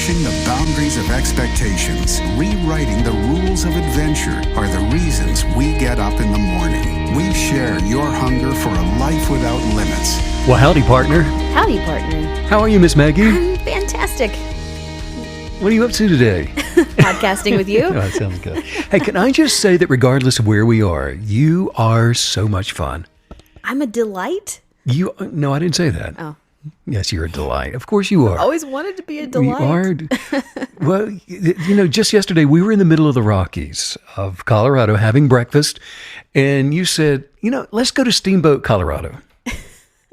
Pushing the boundaries of expectations, rewriting the rules of adventure are the reasons we get up in the morning. We share your hunger for a life without limits. Well, howdy, partner. Howdy, partner. How are you, Miss Maggie? I'm fantastic. What are you up to today? Podcasting with you. Oh, that sounds good. Hey, can I just say that regardless of where we are, you are so much fun. I'm a delight. No, I didn't say that. Oh. Yes, you're a delight. Of course you are. I always wanted to be a delight. You are. Well, just yesterday we were in the middle of the Rockies of Colorado having breakfast, and you said, let's go to Steamboat, Colorado.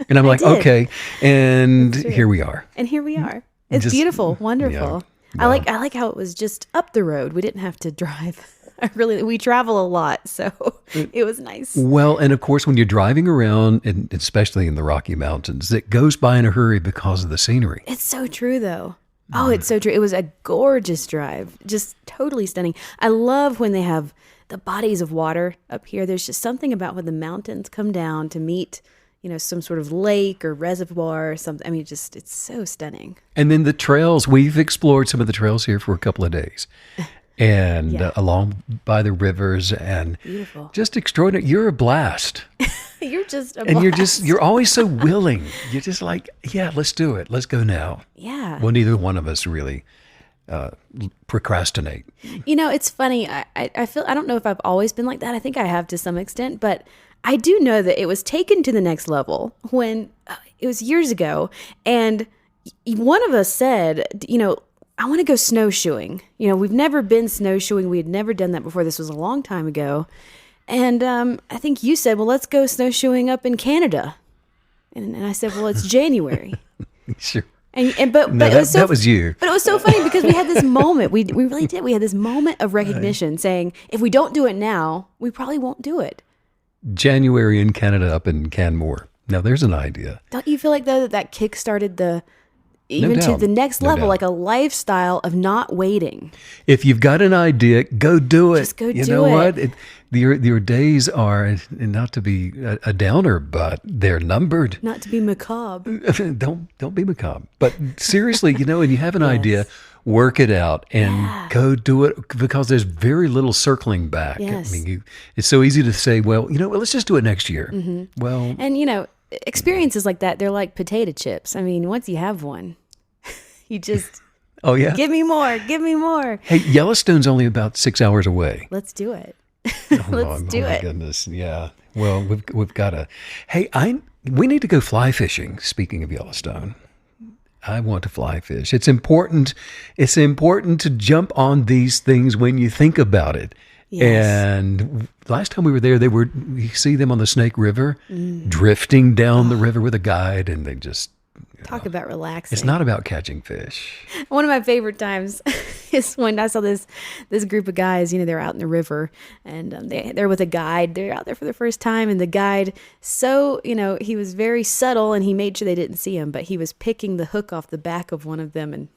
And I'm like, did. okay. And here we are. And here we are. It's beautiful, wonderful. Yeah. I like how it was just up the road. We didn't have to drive. We travel a lot, so it was nice. Well, and of course, when you're driving around, and especially in the Rocky Mountains, it goes by in a hurry because of the scenery. It's so true, though. Oh, it's so true. It was a gorgeous drive, just totally stunning. I love when they have the bodies of water up here. There's just something about when the mountains come down to meet, some sort of lake or reservoir or something. I mean, it's so stunning. And then the trails, we've explored some of the trails here for a couple of days. And along by the rivers, and beautiful. Just extraordinary. You're a blast. You're just a blast. And you're always so willing. You're just like, yeah, let's do it. Let's go now. Yeah. Well, neither one of us really procrastinate. It's funny. I feel, I don't know if I've always been like that. I think I have to some extent, but I do know that it was taken to the next level when it was years ago. And one of us said, I want to go snowshoeing. We've never been snowshoeing. We had never done that before. This was a long time ago. And I think you said, well, let's go snowshoeing up in Canada. And I said, well, it's January. Sure. But that was you. But it was so funny because we had this moment. We really did. We had this moment of recognition saying, if we don't do it now, we probably won't do it. January in Canada up in Canmore. Now there's an idea. Don't you feel like though that kick-started to the next level, like a lifestyle of not waiting? If you've got an idea, go do it. Just go do it. You know what? Your days are, and not to be a downer, but they're numbered. Not to be macabre. Don't be macabre. But seriously, and you have an idea, work it out and go do it, because there's very little circling back. Yes. I mean, it's so easy to say, well, let's just do it next year. Mm-hmm. Well, and experiences like that, they're like potato chips. I mean, once you have one, you just oh yeah, give me more. Hey, Yellowstone's only about 6 hours away. Let's do it. Let's do it. Oh my goodness, yeah. Well, we've got to. Hey, we need to go fly fishing. Speaking of Yellowstone, I want to fly fish. It's important. It's important to jump on these things when you think about it. Yes. And last time we were there, you see them on the Snake River, drifting down the river with a guide, and they just talk about relaxing. It's not about catching fish. One of my favorite times is when I saw this group of guys. They're out in the river, and they're with a guide. They're out there for the first time, and the guide, so he was very subtle, and he made sure they didn't see him, but he was picking the hook off the back of one of them and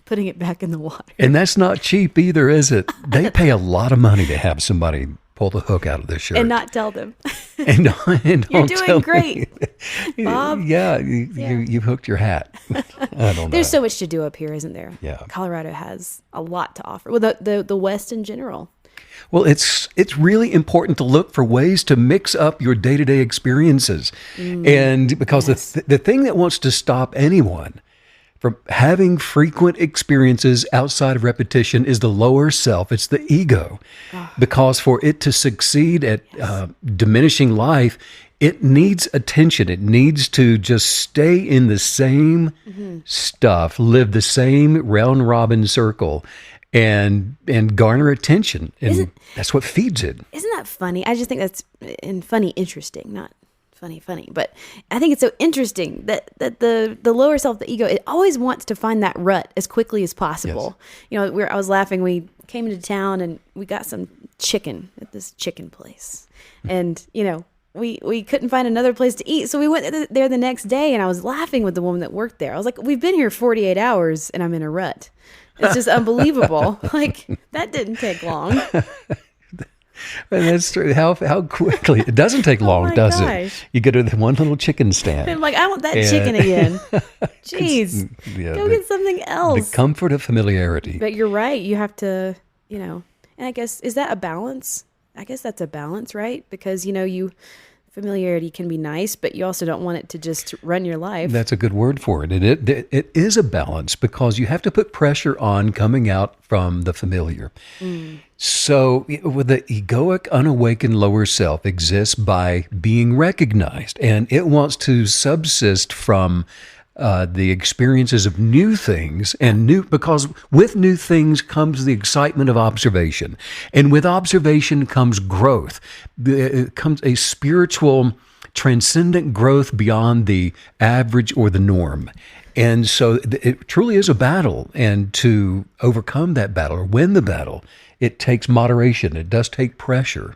putting it back in the water. And that's not cheap either, is it? They pay a lot of money to have somebody pull the hook out of their shirt and not tell them. and don't You're doing great, Bob. Yeah, you've hooked your hat. I don't know. There's so much to do up here, isn't there? Yeah, Colorado has a lot to offer. Well, the West in general. Well, it's really important to look for ways to mix up your day-to-day experiences, and because the thing that wants to stop anyone from having frequent experiences outside of repetition is the lower self. It's the ego. Because for it to succeed at diminishing life, it needs attention. It needs to just stay in the same stuff, live the same round robin circle, and garner attention. And that's what feeds it. Isn't that funny? I just think that's interesting, not funny, but I think it's so interesting that the lower self, the ego, it always wants to find that rut as quickly as possible. Yes. I was laughing. We came into town and we got some chicken at this chicken place, and we couldn't find another place to eat, so we went there the next day. And I was laughing with the woman that worked there. I was like, "We've been here 48 hours, and I'm in a rut. It's just unbelievable. Like that didn't take long." And that's true. How quickly. It doesn't take long, my does it? gosh. You go to the one little chicken stand. I'm like, I want that And- chicken again. Jeez. Yeah, Go get something the else. comfort of familiarity. But you're right. You have to, and I guess, is that a balance? I guess that's a balance, right? Because, familiarity can be nice, but you also don't want it to just run your life. That's a good word for it. It is a balance because you have to put pressure on coming out from the familiar. So with the egoic, unawakened lower self exists by being recognized, and it wants to subsist from the experiences of new things because with new things comes the excitement of observation, and with observation comes growth. It comes a spiritual, transcendent growth beyond the average or the norm. And so it truly is a battle, and to overcome that battle or win the battle, it takes moderation. It does take pressure.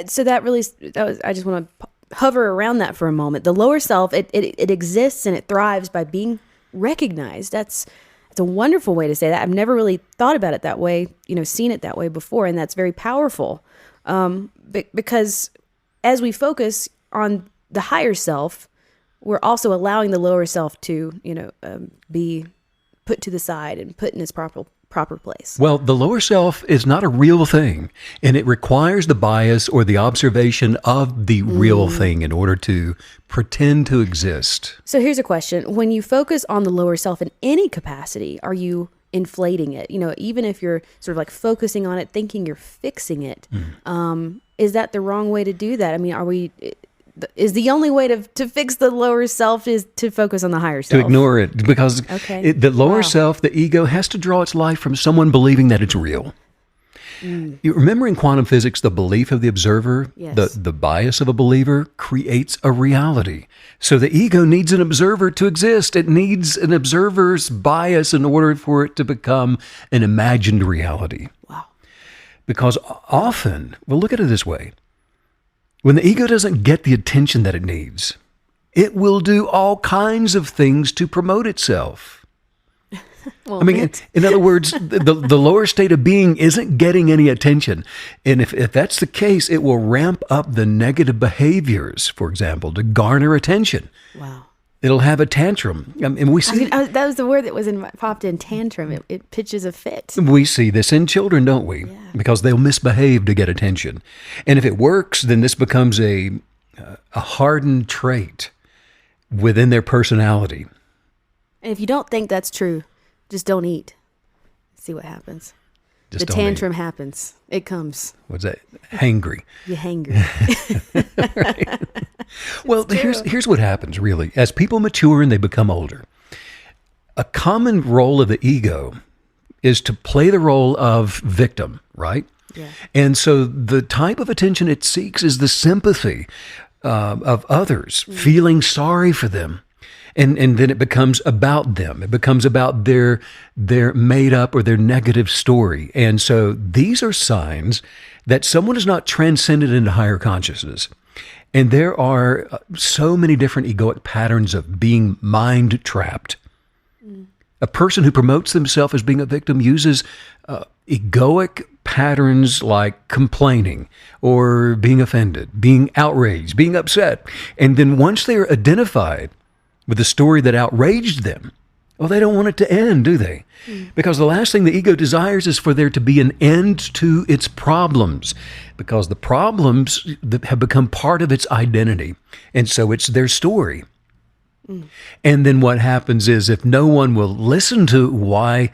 So I just want to hover around that for a moment. The lower self, it exists and it thrives by being recognized. That's a wonderful way to say that. I've never really thought about it that way, seen it that way before, and that's very powerful. Because as we focus on the higher self, we're also allowing the lower self to, be put to the side and put in its proper place. Well, the lower self is not a real thing, and it requires the bias or the observation of the real thing in order to pretend to exist. So here's a question. When you focus on the lower self in any capacity, are you inflating it? Even if you're sort of like focusing on it, thinking you're fixing it, is that the wrong way to do that? I mean, is the only way to fix the lower self is to focus on the higher self? To ignore it, because the lower self, the ego, has to draw its life from someone believing that it's real. You remember in quantum physics, the belief of the observer, Yes. the bias of a believer creates a reality. So the ego needs an observer to exist. It needs an observer's bias in order for it to become an imagined reality. Wow. Because often, well, look at it this way. When the ego doesn't get the attention that it needs, it will do all kinds of things to promote itself. Well, I mean, in other words, the lower state of being isn't getting any attention. And if that's the case, it will ramp up the negative behaviors, for example, to garner attention. wow. It'll have a tantrum. And we see That was the word that popped in, tantrum. It pitches a fit. we see this in children, don't we? Yeah. Because they'll misbehave to get attention. And if it works, then this becomes a hardened trait within their personality. And if you don't think that's true, just don't eat. See what happens. Just The don't eat. tantrum happens. It comes. What's that? Hangry. You hangry. Well, here's what happens really. As people mature and they become older, a common role of the ego is to play the role of victim, right? Yeah. And so the type of attention it seeks is the sympathy of others, feeling sorry for them. And then it becomes about them. It becomes about their made up or their negative story. And so these are signs that someone is not transcended into higher consciousness. And there are so many different egoic patterns of being mind trapped. A person who promotes themselves as being a victim uses egoic patterns like complaining or being offended, being outraged, being upset. And then once they are identified with the story that outraged them, well, they don't want it to end, do they? Because the last thing the ego desires is for there to be an end to its problems, because the problems that have become part of its identity. And so it's their story. And then what happens is if no one will listen to why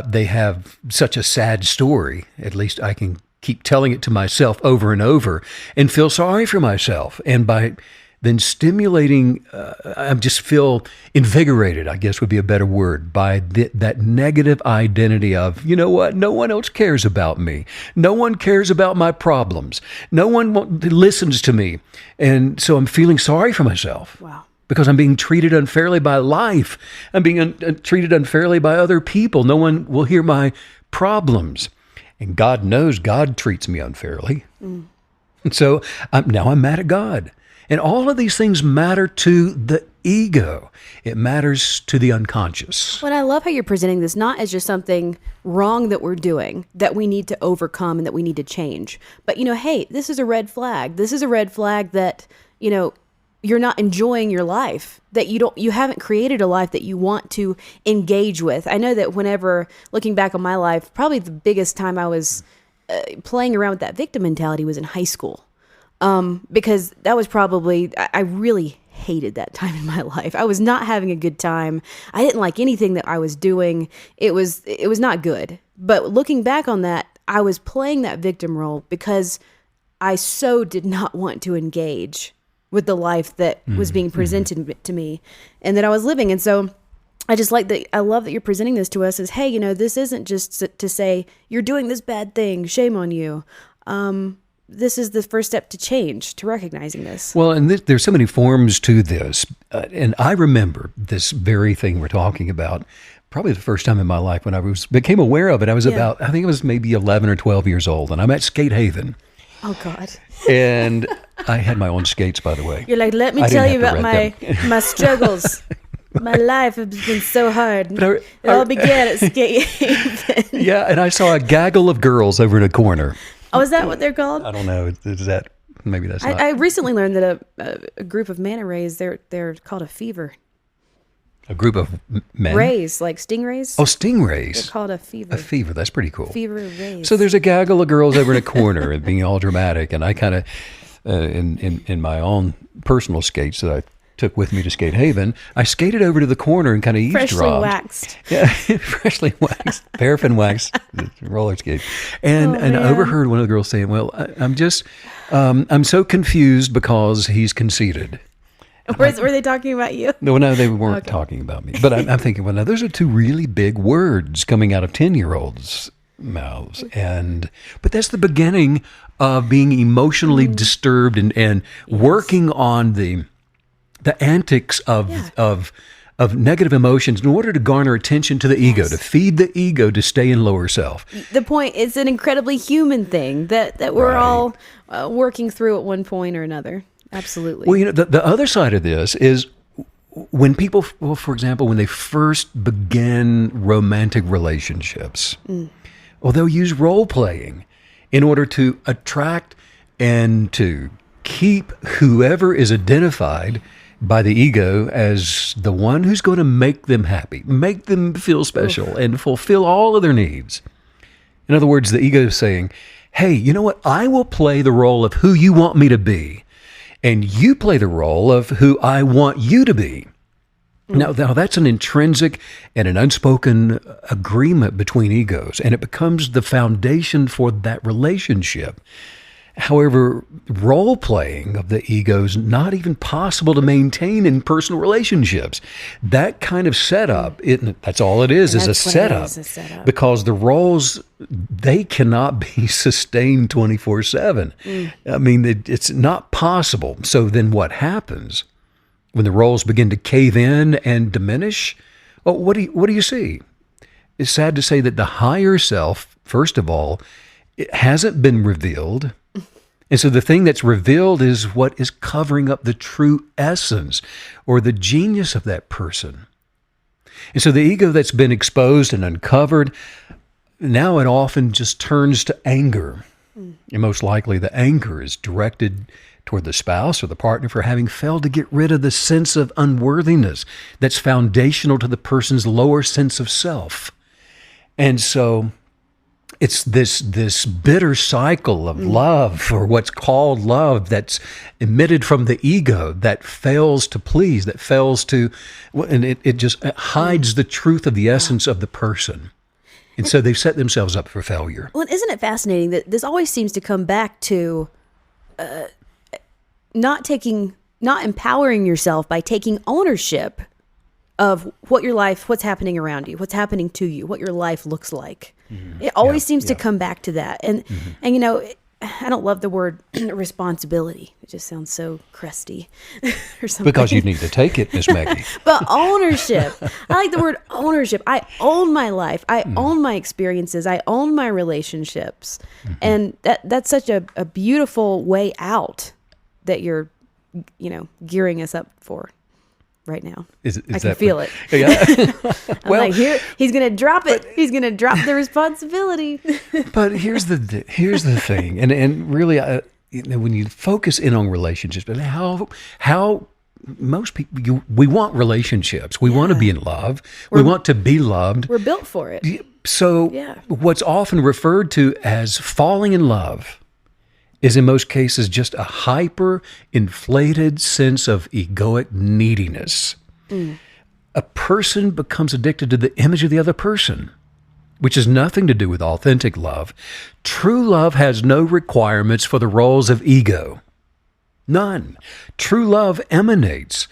they have such a sad story, at least I can keep telling it to myself over and over and feel sorry for myself. And by then stimulating, I just feel invigorated, I guess would be a better word, by that negative identity of, you know what, no one else cares about me. No one cares about my problems. No one listens to me. And so I'm feeling sorry for myself. Wow. Because I'm being treated unfairly by life. I'm being treated unfairly by other people. No one will hear my problems. And God knows God treats me unfairly. And so I'm mad at God. And all of these things matter to the ego. It matters to the unconscious. Well, I love how you're presenting this not as just something wrong that we're doing that we need to overcome and that we need to change. But, hey, this is a red flag. This is a red flag that, you're not enjoying your life, that you haven't created a life that you want to engage with. I know that whenever looking back on my life, probably the biggest time I was playing around with that victim mentality was in high school. Because that was probably, I really hated that time in my life. I was not having a good time. I didn't like anything that I was doing. It was not good. But looking back on that, I was playing that victim role because I so did not want to engage with the life that was being presented to me and that I was living. And so I just like that. I love that you're presenting this to us as, hey, this isn't just to say you're doing this bad thing, shame on you. This is the first step to change, to recognizing this. Well, and there's so many forms to this. And I remember this very thing we're talking about probably the first time in my life when I became aware of it. I was I think it was maybe 11 or 12 years old, and I'm at Skate Haven. Oh, God. And I had my own skates, by the way. You're like, let me tell you about my struggles. My life has been so hard. It all began at Skate Haven. Yeah, and I saw a gaggle of girls over in a corner. Oh, is that what they're called? I don't know. Is that, maybe that's not. I recently learned that a group of manta rays, they're called a fever. A group of men? Rays, like stingrays. Oh, stingrays. They're called a fever. A fever. That's pretty cool. Fever of rays. So there's a gaggle of girls over in a corner and being all dramatic. And I kind of, in my own personal skates that I took with me to Skate Haven, I skated over to the corner and kind of eavesdropped. Freshly waxed. Yeah, freshly waxed, paraffin waxed roller skate. And I overheard one of the girls saying, well, I'm so confused because he's conceited. Were they talking about you? No, they weren't talking about me. But I'm thinking, well, now those are two really big words coming out of 10-year-olds' mouths. But that's the beginning of being emotionally disturbed and working on the antics of negative emotions in order to garner attention to the ego, to feed the ego, to stay in lower self. The point, it's an incredibly human thing that we're all working through at one point or another. Absolutely. Well, the other side of this is when people, for example, when they first begin romantic relationships, they'll use role playing in order to attract and to keep whoever is identified by the ego as the one who's going to make them happy, make them feel special, and fulfill all of their needs. In other words, the ego is saying, hey, you know what? I will play the role of who you want me to be, and you play the role of who I want you to be. Now, that's an intrinsic and an unspoken agreement between egos, and it becomes the foundation for that relationship. However, role-playing of the ego is not even possible to maintain in personal relationships. That kind of setup, that's all it is a setup. Because the roles, they cannot be sustained 24/7. I mean, it's not possible. So then what happens when the roles begin to cave in and diminish? Oh, what do you see? It's sad to say that the higher self, first of all, it hasn't been revealed. And so the thing that's revealed is what is covering up the true essence or the genius of that person. And so the ego that's been exposed and uncovered, now it often just turns to anger. And most likely the anger is directed toward the spouse or the partner for having failed to get rid of the sense of unworthiness that's foundational to the person's lower sense of self. And so it's this bitter cycle of love, or what's called love, that's emitted from the ego that fails to please, that fails to, and it just hides the truth of the essence of the person. And so they've set themselves up for failure. Well, isn't it fascinating that this always seems to come back to not empowering yourself by taking ownership of what your life, what's happening around you, what's happening to you, what your life looks like. It always seems to come back to that. And I don't love the word responsibility. It just sounds so crusty or something. Because you need to take it, Miss Maggie. But ownership. I like the word ownership. I own my life. I own my experiences. I own my relationships. And that's such a beautiful way out that you're, gearing us up for. right now. I can feel it. Yeah. I'm like, here, he's going to drop it. He's going to drop the responsibility. But here's the thing, and really, when you focus in on relationships, but how most people, we want relationships. We want to be in love. We want to be loved. We're built for it. So what's often referred to as falling in love is in most cases just a hyper inflated sense of egoic neediness. A person becomes addicted to the image of the other person, which has nothing to do with authentic love. True love has no requirements for the roles of ego. None. True love emanates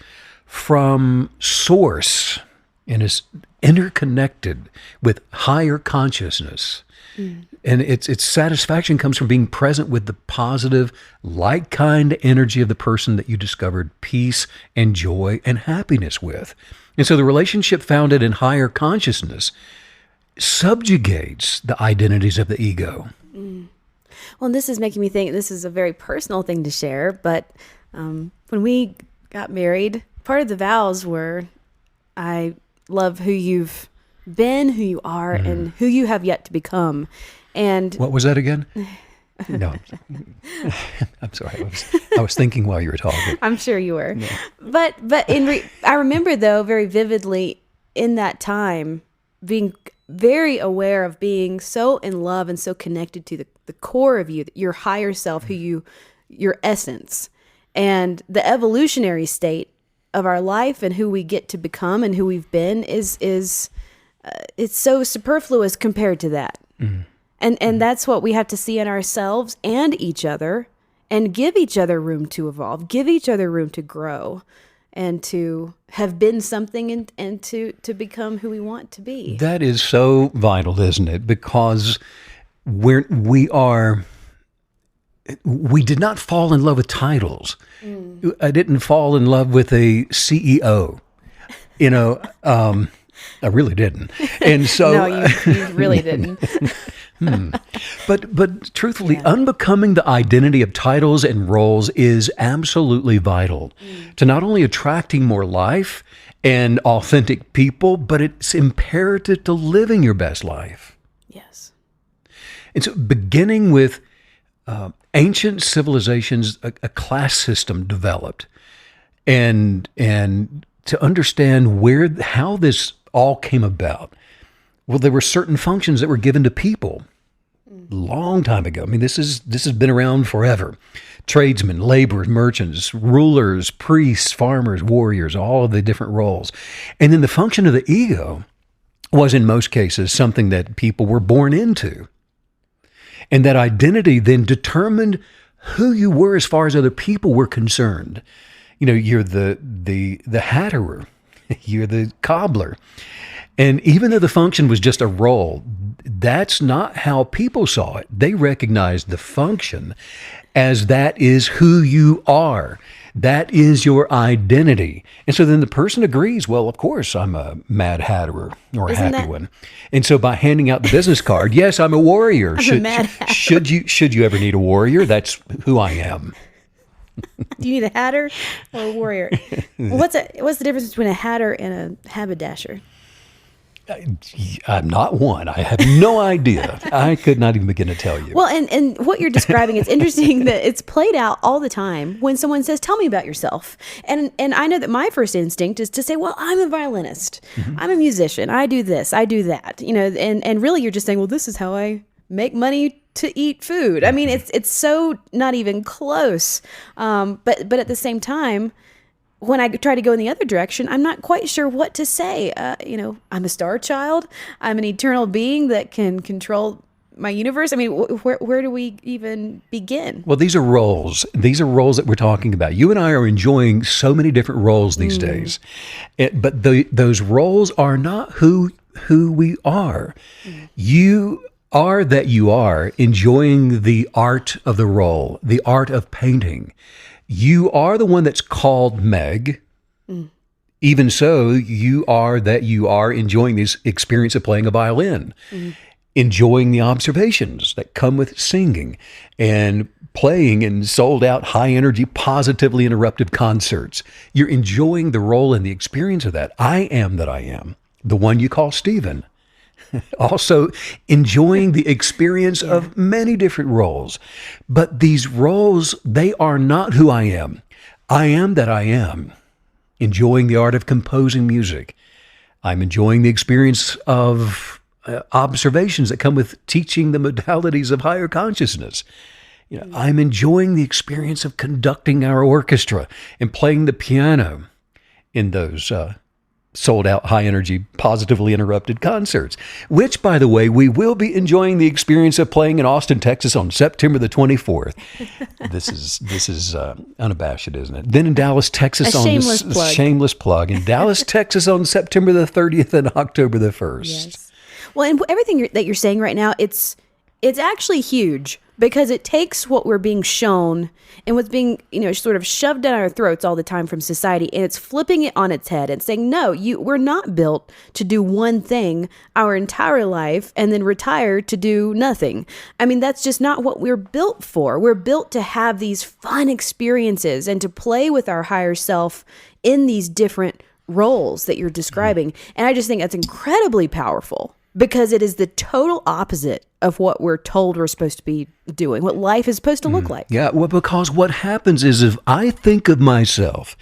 from source and is interconnected with higher consciousness. And its satisfaction comes from being present with the positive, like-kind energy of the person that you discovered peace and joy and happiness with. And so the relationship founded in higher consciousness subjugates the identities of the ego. Well, and this is making me think, this is a very personal thing to share, but when we got married, part of the vows were, I love who you've been, who you are, and who you have yet to become. And what was that again? No, I'm sorry. I was thinking while you were talking. I'm sure you were. Yeah. But I remember, though, very vividly in that time being very aware of being so in love and so connected to the core of you, your higher self, your essence, and the evolutionary state of our life and who we get to become and who we've been is it's so superfluous compared to that. And that's what we have to see in ourselves and each other, and give each other room to evolve, give each other room to grow, and to have been something and to become who we want to be. That is so vital, isn't it? Because we did not fall in love with titles. I didn't fall in love with a CEO. I really didn't. And so no, you really didn't. But truthfully, unbecoming the identity of titles and roles is absolutely vital to not only attracting more life and authentic people, but it's imperative to living your best life. Yes. And so beginning with ancient civilizations, a class system developed, and to understand how this all came about. Well, there were certain functions that were given to people a long time ago. I mean, this has been around forever. Tradesmen, laborers, merchants, rulers, priests, farmers, warriors, all of the different roles. And then the function of the ego was in most cases something that people were born into. And that identity then determined who you were as far as other people were concerned. You're the hatterer, you're the cobbler. And even though the function was just a role, that's not how people saw it. They recognized the function as that is who you are. That is your identity. And so then the person agrees, well, of course, I'm a mad hatterer or a happy one. And so by handing out the business card, yes, I'm a warrior. I'm a mad hatter. Should you ever need a warrior, that's who I am. Do you need a hatter or a warrior? What's the difference between a hatter and a haberdasher? I'm not one. I have no idea. I could not even begin to tell you. Well, and what you're describing, it's interesting that it's played out all the time when someone says, tell me about yourself. And I know that my first instinct is to say, well, I'm a violinist. I'm a musician. I do this. I do that. And really you're just saying, well, this is how I make money to eat food. I mean, it's so not even close. But at the same time, when I try to go in the other direction, I'm not quite sure what to say. I'm a star child. I'm an eternal being that can control my universe. I mean, where do we even begin? Well, these are roles. These are roles that we're talking about. You and I are enjoying so many different roles these days. But those roles are not who we are. You are that you are enjoying the art of the role, the art of painting. You are the one that's called Meg. Even so, you are that you are enjoying this experience of playing a violin. enjoying the observations that come with singing and playing in sold out, high energy, positively interrupted concerts. You're enjoying the role and the experience of that. I am that I am, the one you call Stephen. Also enjoying the experience of many different roles. But these roles, they are not who I am. I am that I am. Enjoying the art of composing music. I'm enjoying the experience of observations that come with teaching the modalities of higher consciousness. I'm enjoying the experience of conducting our orchestra and playing the piano in those sold out, high energy, positively interrupted concerts, which, by the way, we will be enjoying the experience of playing in Austin, Texas on September the 24th. This is unabashed, isn't it? Then in Dallas, Texas shameless plug. In Dallas, Texas on September the 30th and October the 1st. Yes. Well, and everything that you're saying right now, it's actually huge, because it takes what we're being shown and what's being, sort of shoved down our throats all the time from society, and it's flipping it on its head and saying, no, we're not built to do one thing our entire life and then retire to do nothing. I mean, that's just not what we're built for. We're built to have these fun experiences and to play with our higher self in these different roles that you're describing. And I just think that's incredibly powerful, because it is the total opposite of what we're told we're supposed to be doing, what life is supposed to look like. Yeah, well, because what happens is, if I think of myself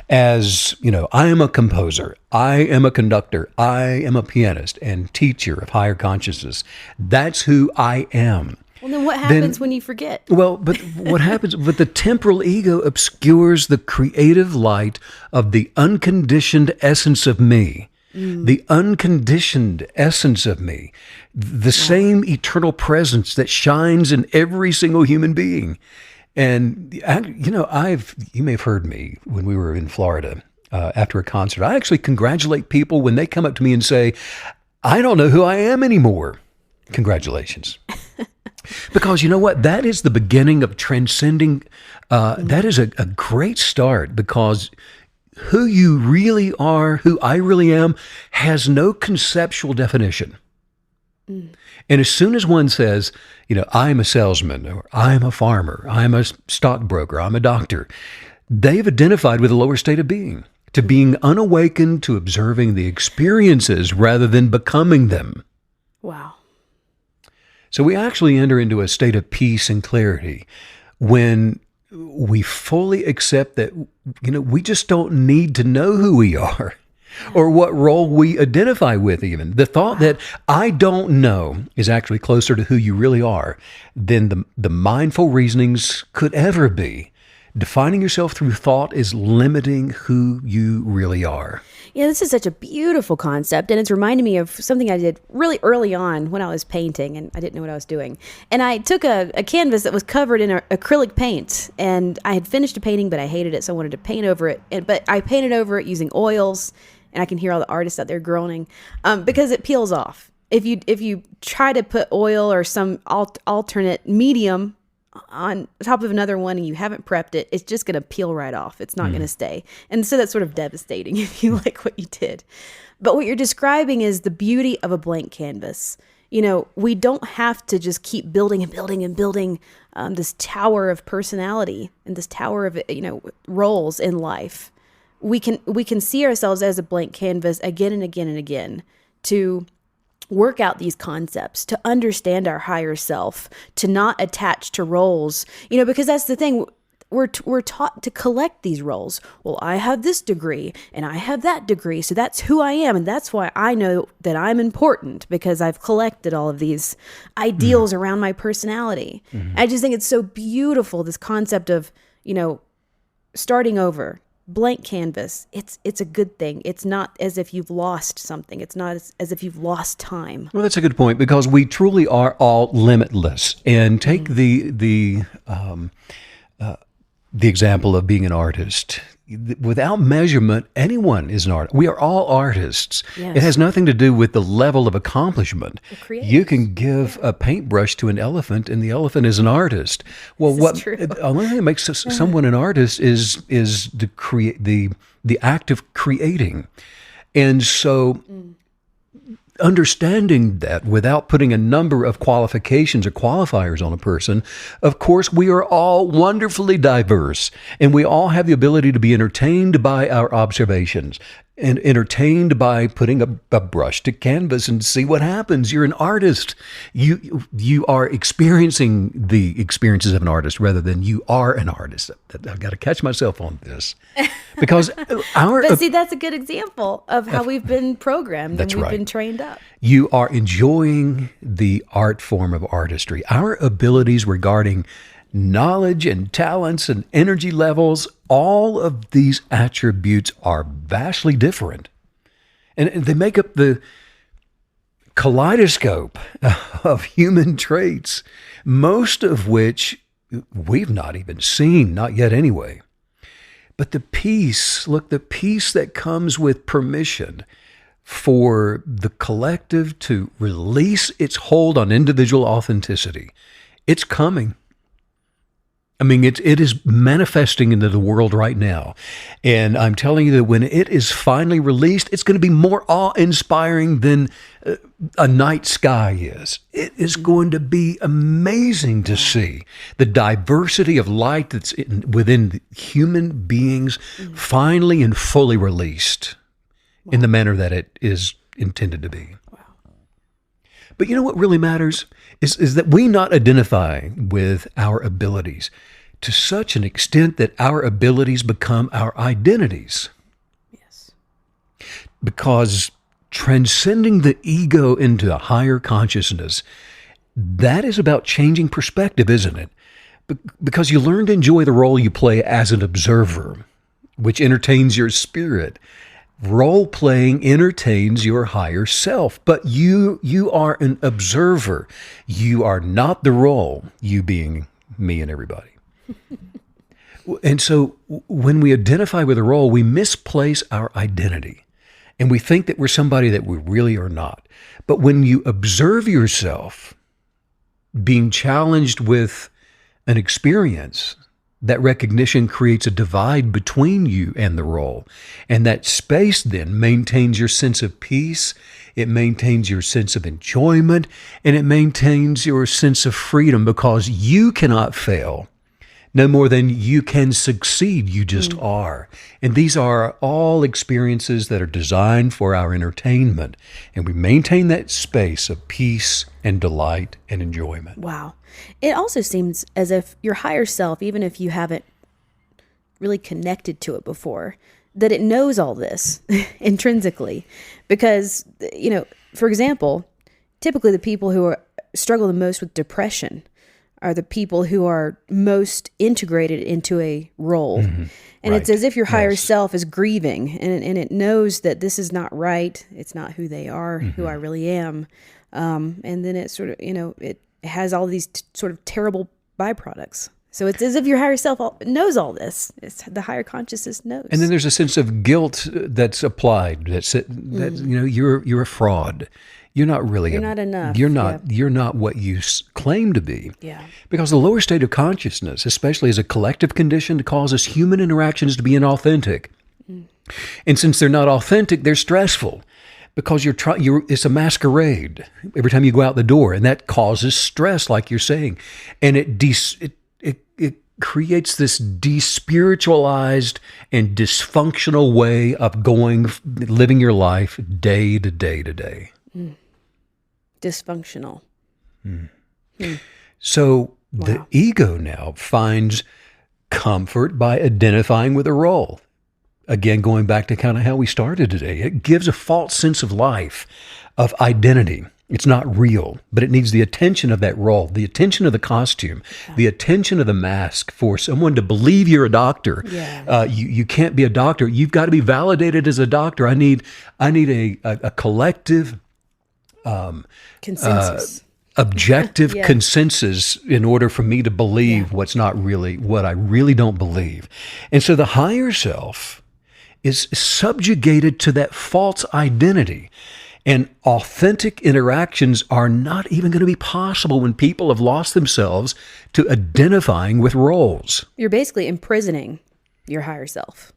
as, I am a composer, I am a conductor, I am a pianist and teacher of higher consciousness, that's who I am. Well, then what happens when you forget? Well, but what happens, but the temporal ego obscures the creative light of the unconditioned essence of me. The unconditioned essence of me, the same eternal presence that shines in every single human being. And, you may have heard me when we were in Florida after a concert. I actually congratulate people when they come up to me and say, I don't know who I am anymore. Congratulations. Because you know what? That is the beginning of transcending. That is a great start, because who you really are, who I really am, has no conceptual definition. And as soon as one says, I'm a salesman, or I'm a farmer, I'm a stockbroker, I'm a doctor, they've identified with a lower state of being, to being unawakened, to observing the experiences rather than becoming them. Wow. So we actually enter into a state of peace and clarity when we fully accept that, we just don't need to know who we are or what role we identify with even. The thought that I don't know is actually closer to who you really are than the mindful reasonings could ever be. Defining yourself through thought is limiting who you really are. Yeah, this is such a beautiful concept, and it's reminding me of something I did really early on when I was painting, and I didn't know what I was doing. And I took a canvas that was covered in acrylic paint, and I had finished a painting, but I hated it, so I wanted to paint over it. But I painted over it using oils, and I can hear all the artists out there groaning, because it peels off. If you try to put oil or some alternate medium on top of another one and you haven't prepped it, it's just going to peel right off. It's not going to stay. And so that's sort of devastating if you like what you did. But what you're describing is the beauty of a blank canvas. We don't have to just keep building and building and building this tower of personality and this tower of, roles in life. We can see ourselves as a blank canvas again and again and again to work out these concepts, to understand our higher self, to not attach to roles, because that's the thing. We're taught to collect these roles. Well, I have this degree and I have that degree, so that's who I am. And that's why I know that I'm important, because I've collected all of these ideals around my personality. I just think it's so beautiful, this concept of, starting over. Blank canvas. It's a good thing. It's not as if you've lost something. It's not as if you've lost time. Well, that's a good point, because we truly are all limitless. And take the example of being an artist. Without measurement, anyone is an artist. We are all artists. Yes. It has nothing to do with the level of accomplishment. You can give a paintbrush to an elephant, and the elephant is an artist. Well, the only thing that makes someone an artist is the act of creating. And so understanding that without putting a number of qualifications or qualifiers on a person, of course, we are all wonderfully diverse, and we all have the ability to be entertained by our observations and entertained by putting a brush to canvas and see what happens. You're an artist. You are experiencing the experiences of an artist rather than you are an artist. I've got to catch myself on this because But see, that's a good example of how we've been programmed and we've been trained up. You are enjoying the art form of artistry. Our abilities regarding knowledge and talents and energy levels, all of these attributes are vastly different. And they make up the kaleidoscope of human traits, most of which we've not even seen, not yet anyway. But the peace that comes with permission for the collective to release its hold on individual authenticity, it's coming. I mean, it is manifesting into the world right now. And I'm telling you that when it is finally released, it's going to be more awe-inspiring than a night sky is. It is going to be amazing to see the diversity of light that's within human beings finally and fully released in the manner that it is intended to be. But you know what really matters is that we not identify with our abilities to such an extent that our abilities become our identities. Yes. Because transcending the ego into a higher consciousness, that is about changing perspective, isn't it? Because you learn to enjoy the role you play as an observer, which entertains your spirit. Role-playing entertains your higher self, but you are an observer. You are not the role, you being me and everybody. And so when we identify with a role, we misplace our identity, and we think that we're somebody that we really are not. But when you observe yourself being challenged with an experience, that recognition creates a divide between you and the role. And that space then maintains your sense of peace, it maintains your sense of enjoyment, and it maintains your sense of freedom because you cannot fail no more than you can succeed. You just are. And these are all experiences that are designed for our entertainment. And we maintain that space of peace and delight and enjoyment. Wow. It also seems as if your higher self, even if you haven't really connected to it before, that it knows all this intrinsically. Because, for example, typically the people who struggle the most with depression are the people who are most integrated into a role. Mm-hmm. And it's as if your higher self is grieving and it knows that this is not right. It's not who they are, who I really am. And then it sort of, it has all these sort of terrible byproducts. So it's as if your higher self knows all this. It's the higher consciousness knows. And then there's a sense of guilt that's applied. You're a fraud. You're not really. You're not enough. You're not. Yeah. You're not what you claim to be. Yeah. Because the lower state of consciousness, especially as a collective condition, causes human interactions to be inauthentic. And since they're not authentic, they're stressful. Because it's a masquerade every time you go out the door, and that causes stress, like you're saying, and it creates this despiritualized and dysfunctional way of living your life day to day to day. Dysfunctional. So the ego now finds comfort by identifying with a role. Again, going back to kind of how we started today, it gives a false sense of life, of identity. It's not real, but it needs the attention of that role, the attention of the costume, the attention of the mask for someone to believe you're a doctor. Yeah. You can't be a doctor. You've got to be validated as a doctor. I need a collective consensus. Objective consensus in order for me to believe what's not really what I really don't believe. And so the higher self is subjugated to that false identity. And authentic interactions are not even going to be possible when people have lost themselves to identifying with roles. You're basically imprisoning your higher self.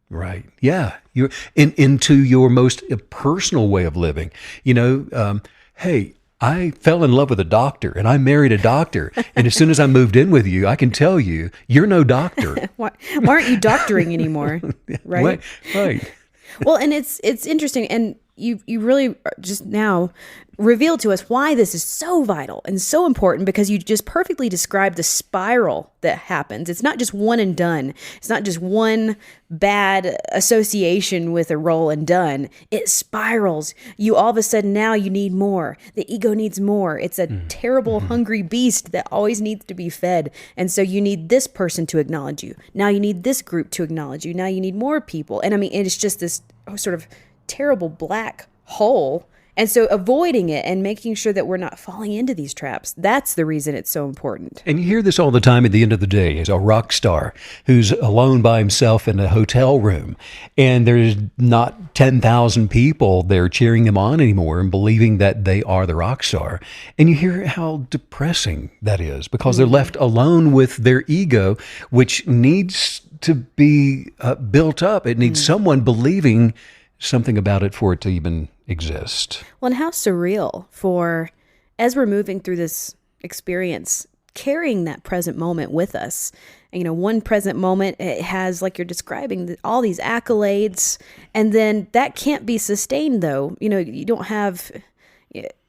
Right. Yeah. You're into your most personal way of living. Hey, I fell in love with a doctor and I married a doctor. And as soon as I moved in with you, I can tell you, you're no doctor. Why aren't you doctoring anymore? Right. Right. Well, and it's interesting, and you really just now revealed to us why this is so vital and so important, because you just perfectly described the spiral that happens. It's not just one and done. It's not just one bad association with a role and done. It spirals. You all of a sudden now you need more. The ego needs more. It's a terrible, hungry beast that always needs to be fed. And so you need this person to acknowledge you. Now you need this group to acknowledge you. Now you need more people. And I mean, it's just this sort of terrible black hole. And so avoiding it and making sure that we're not falling into these traps, that's the reason it's so important. And you hear this all the time at the end of the day. Is a rock star who's alone by himself in a hotel room, and there's not 10,000 people there cheering him on anymore and believing that they are the rock star. And you hear how depressing that is, because they're left alone with their ego, which needs to be built up. It needs someone believing something about it for it to even exist. Well, and how surreal for, as we're moving through this experience, carrying that present moment with us. And, one present moment, it has, like you're describing, all these accolades, and then that can't be sustained, though. You don't have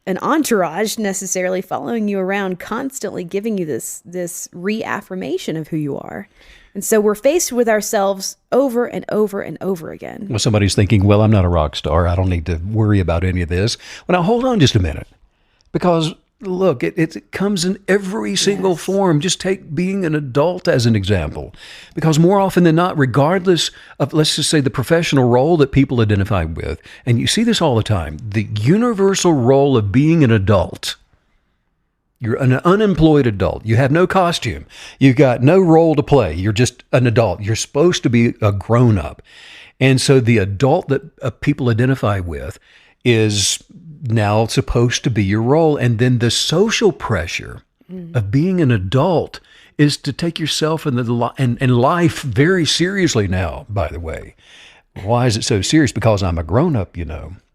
an entourage necessarily following you around, constantly giving you this reaffirmation of who you are. And so we're faced with ourselves over and over and over again. Well, somebody's thinking, well, I'm not a rock star. I don't need to worry about any of this. Well, now hold on just a minute, because look, it comes in every single form. Just take being an adult as an example, because more often than not, regardless of, let's just say, the professional role that people identify with, and you see this all the time, the universal role of being an adult. You're an unemployed adult. You have no costume. You've got no role to play. You're just an adult. You're supposed to be a grown-up. And so the adult that people identify with is now supposed to be your role. And then the social pressure of being an adult is to take yourself and life very seriously now, by the way. Why is it so serious? Because I'm a grown-up,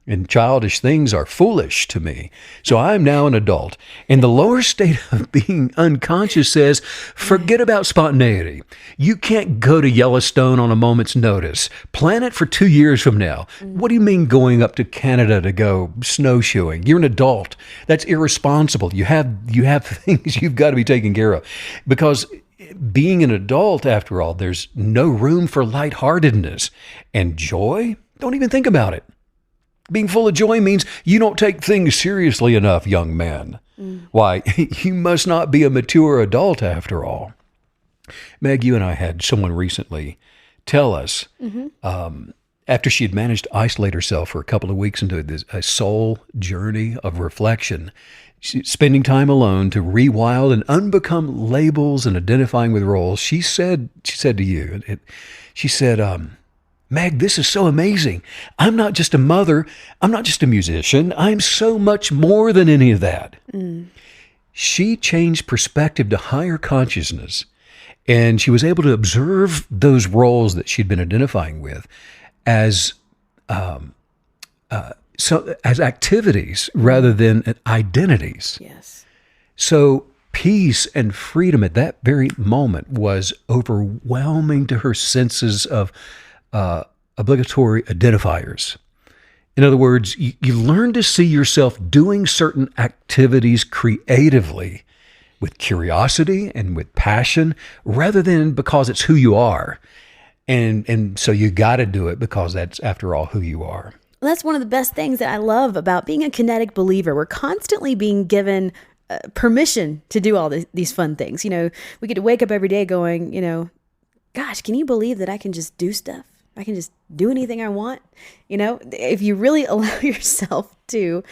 and childish things are foolish to me. So I'm now an adult. And the lower state of being unconscious says, forget about spontaneity. You can't go to Yellowstone on a moment's notice. Plan it for 2 years from now. What do you mean going up to Canada to go snowshoeing? You're an adult. That's irresponsible. You have things you've got to be taken care of. Because being an adult, after all, there's no room for lightheartedness and joy. Don't even think about it. Being full of joy means you don't take things seriously enough, young man. Why? You must not be a mature adult after all. Meg, you and I had someone recently tell us, after she had managed to isolate herself for a couple of weeks into a soul journey of reflection, spending time alone to rewild and unbecome labels and identifying with roles, she said to you, she said, Meg, this is so amazing. I'm not just a mother. I'm not just a musician. I'm so much more than any of that. She changed perspective to higher consciousness, and she was able to observe those roles that she'd been identifying with as activities rather than identities. Yes. So peace and freedom at that very moment was overwhelming to her senses of obligatory identifiers. In other words, you learn to see yourself doing certain activities creatively with curiosity and with passion rather than because it's who you are. And so you got to do it because that's, after all, who you are. That's one of the best things that I love about being a kinetic believer. We're constantly being given permission to do all these fun things. We get to wake up every day going, gosh, can you believe that I can just do stuff? I can just do anything I want. If you really allow yourself to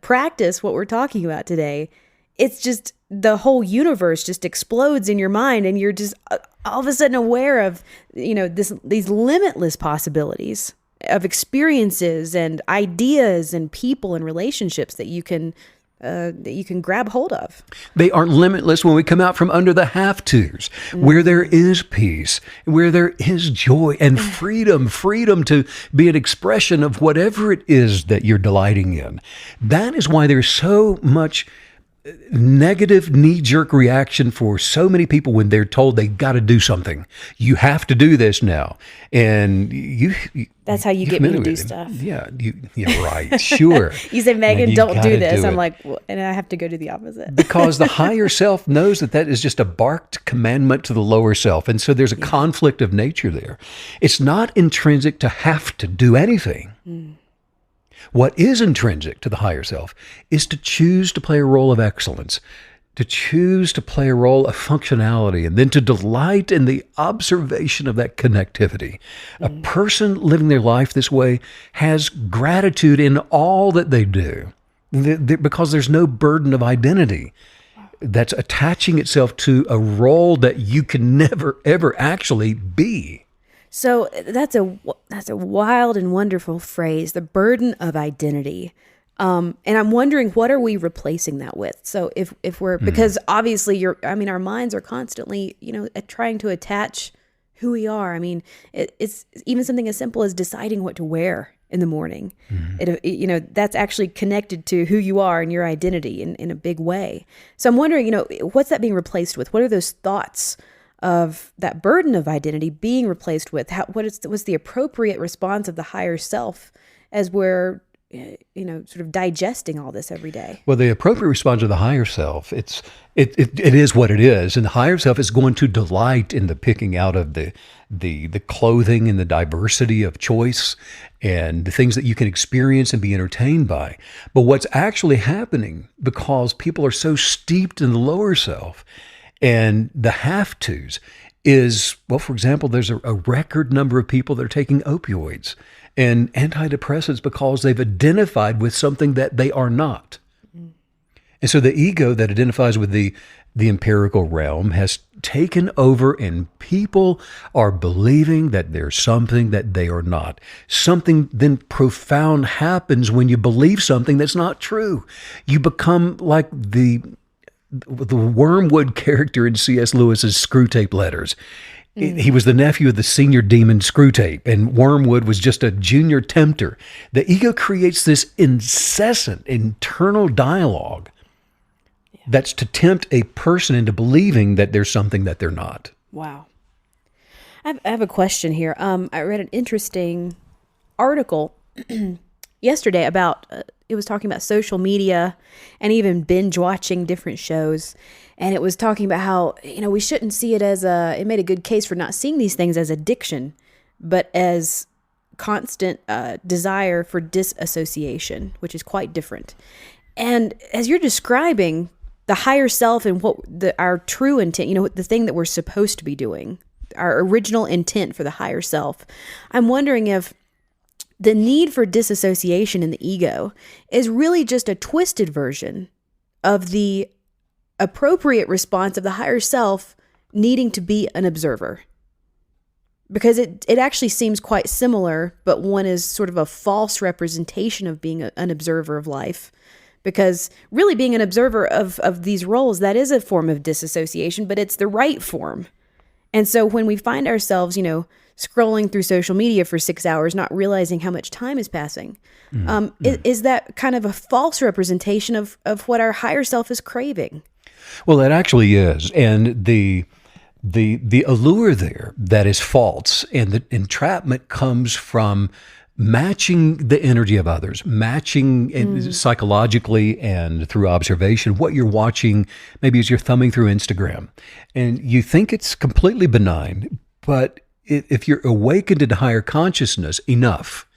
practice what we're talking about today, it's just the whole universe just explodes in your mind, and you're just all of a sudden aware of, these limitless possibilities of experiences and ideas and people and relationships that you can that you can grab hold of. They are limitless when we come out from under the have-tos, where there is peace, where there is joy and freedom to be an expression of whatever it is that you're delighting in. That is why there's so much negative knee-jerk reaction for so many people when they're told they got to do something. You have to do this now, and that's how you get me to do stuff. Yeah, right, sure. You say, Megan, don't do this. I'm it. like, well, and I have to go do the opposite. Because the higher self knows that is just a barked commandment to the lower self, and so there's a conflict of nature there. It's not intrinsic to have to do anything. What is intrinsic to the higher self is to choose to play a role of excellence, to choose to play a role of functionality, and then to delight in the observation of that connectivity. A person living their life this way has gratitude in all that they do because there's no burden of identity that's attaching itself to a role that you can never, ever actually be. So that's a wild and wonderful phrase, the burden of identity. And I'm wondering, what are we replacing that with? So if we're, because obviously our minds are constantly, trying to attach who we are. I mean, it's even something as simple as deciding what to wear in the morning. That's actually connected to who you are and your identity in a big way. So I'm wondering, what's that being replaced with? What are those thoughts of that burden of identity being replaced with? What's the appropriate response of the higher self as we're, sort of digesting all this every day? Well, the appropriate response of the higher self, it is what it is, and the higher self is going to delight in the picking out of the clothing and the diversity of choice and the things that you can experience and be entertained by. But what's actually happening, because people are so steeped in the lower self and the have-tos, is, well, for example, there's a record number of people that are taking opioids and antidepressants because they've identified with something that they are not. And so the ego that identifies with the empirical realm has taken over, and people are believing that there's something that they are not. Something then profound happens when you believe something that's not true. You become like the Wormwood character in C.S. Lewis's Screwtape Letters. He was the nephew of the senior demon Screwtape, and Wormwood was just a junior tempter. The ego creates this incessant internal dialogue that's to tempt a person into believing that there's something that they're not. Wow. I have a question here. I read an interesting article yesterday about, it was talking about social media and even binge watching different shows. And it was talking about how, we shouldn't see it as it made a good case for not seeing these things as addiction, but as constant desire for disassociation, which is quite different. And as you're describing the higher self and our true intent, the thing that we're supposed to be doing, our original intent for the higher self, I'm wondering if the need for disassociation in the ego is really just a twisted version of the appropriate response of the higher self needing to be an observer. Because it actually seems quite similar, but one is sort of a false representation of being an observer of life. Because really being an observer of these roles, that is a form of disassociation, but it's the right form. And so when we find ourselves, scrolling through social media for 6 hours, not realizing how much time is passing, is that kind of a false representation of what our higher self is craving? Well, it actually is. And the allure there that is false, and the entrapment comes from matching the energy of others, matching psychologically and through observation what you're watching, maybe as you're thumbing through Instagram. And you think it's completely benign, but if you're awakened into higher consciousness enough,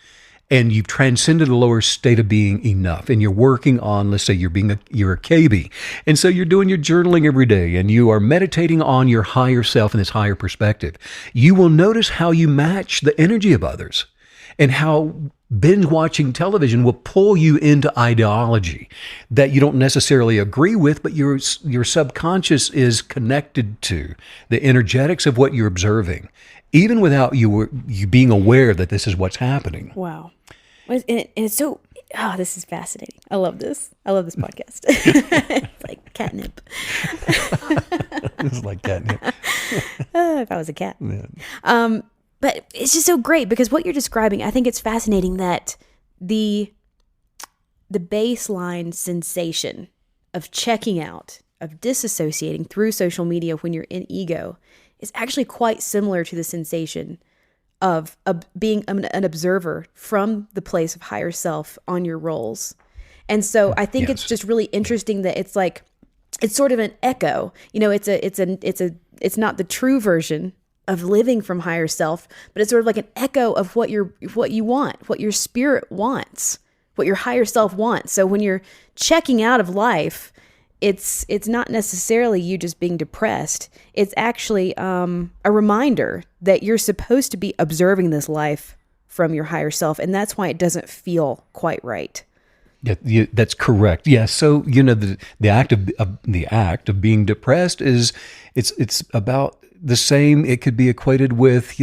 and you've transcended a lower state of being enough, and you're working on, let's say you're a KB, and so you're doing your journaling every day, and you are meditating on your higher self and this higher perspective, you will notice how you match the energy of others, and how binge watching television will pull you into ideology that you don't necessarily agree with, but your subconscious is connected to the energetics of what you're observing, even without you being aware that this is what's happening. Wow. And it's so, Oh, this is fascinating. I love this. I love this podcast. It's like catnip. It's like catnip. If I was a cat. Yeah. But it's just so great because what you're describing, I think it's fascinating that the baseline sensation of checking out, of disassociating through social media when you're in ego is actually quite similar to the sensation of being an observer from the place of higher self on your roles. And so I think it's just really interesting that it's like, it's sort of an echo, it's not the true version of living from higher self, but it's sort of like an echo of what you want, what your spirit wants, what your higher self wants. So when you're checking out of life, it's not necessarily you just being depressed. It's actually a reminder that you're supposed to be observing this life from your higher self, and that's why it doesn't feel quite right. Yeah, that's correct. Yeah. So the act of being depressed is it's about the same. It could be equated with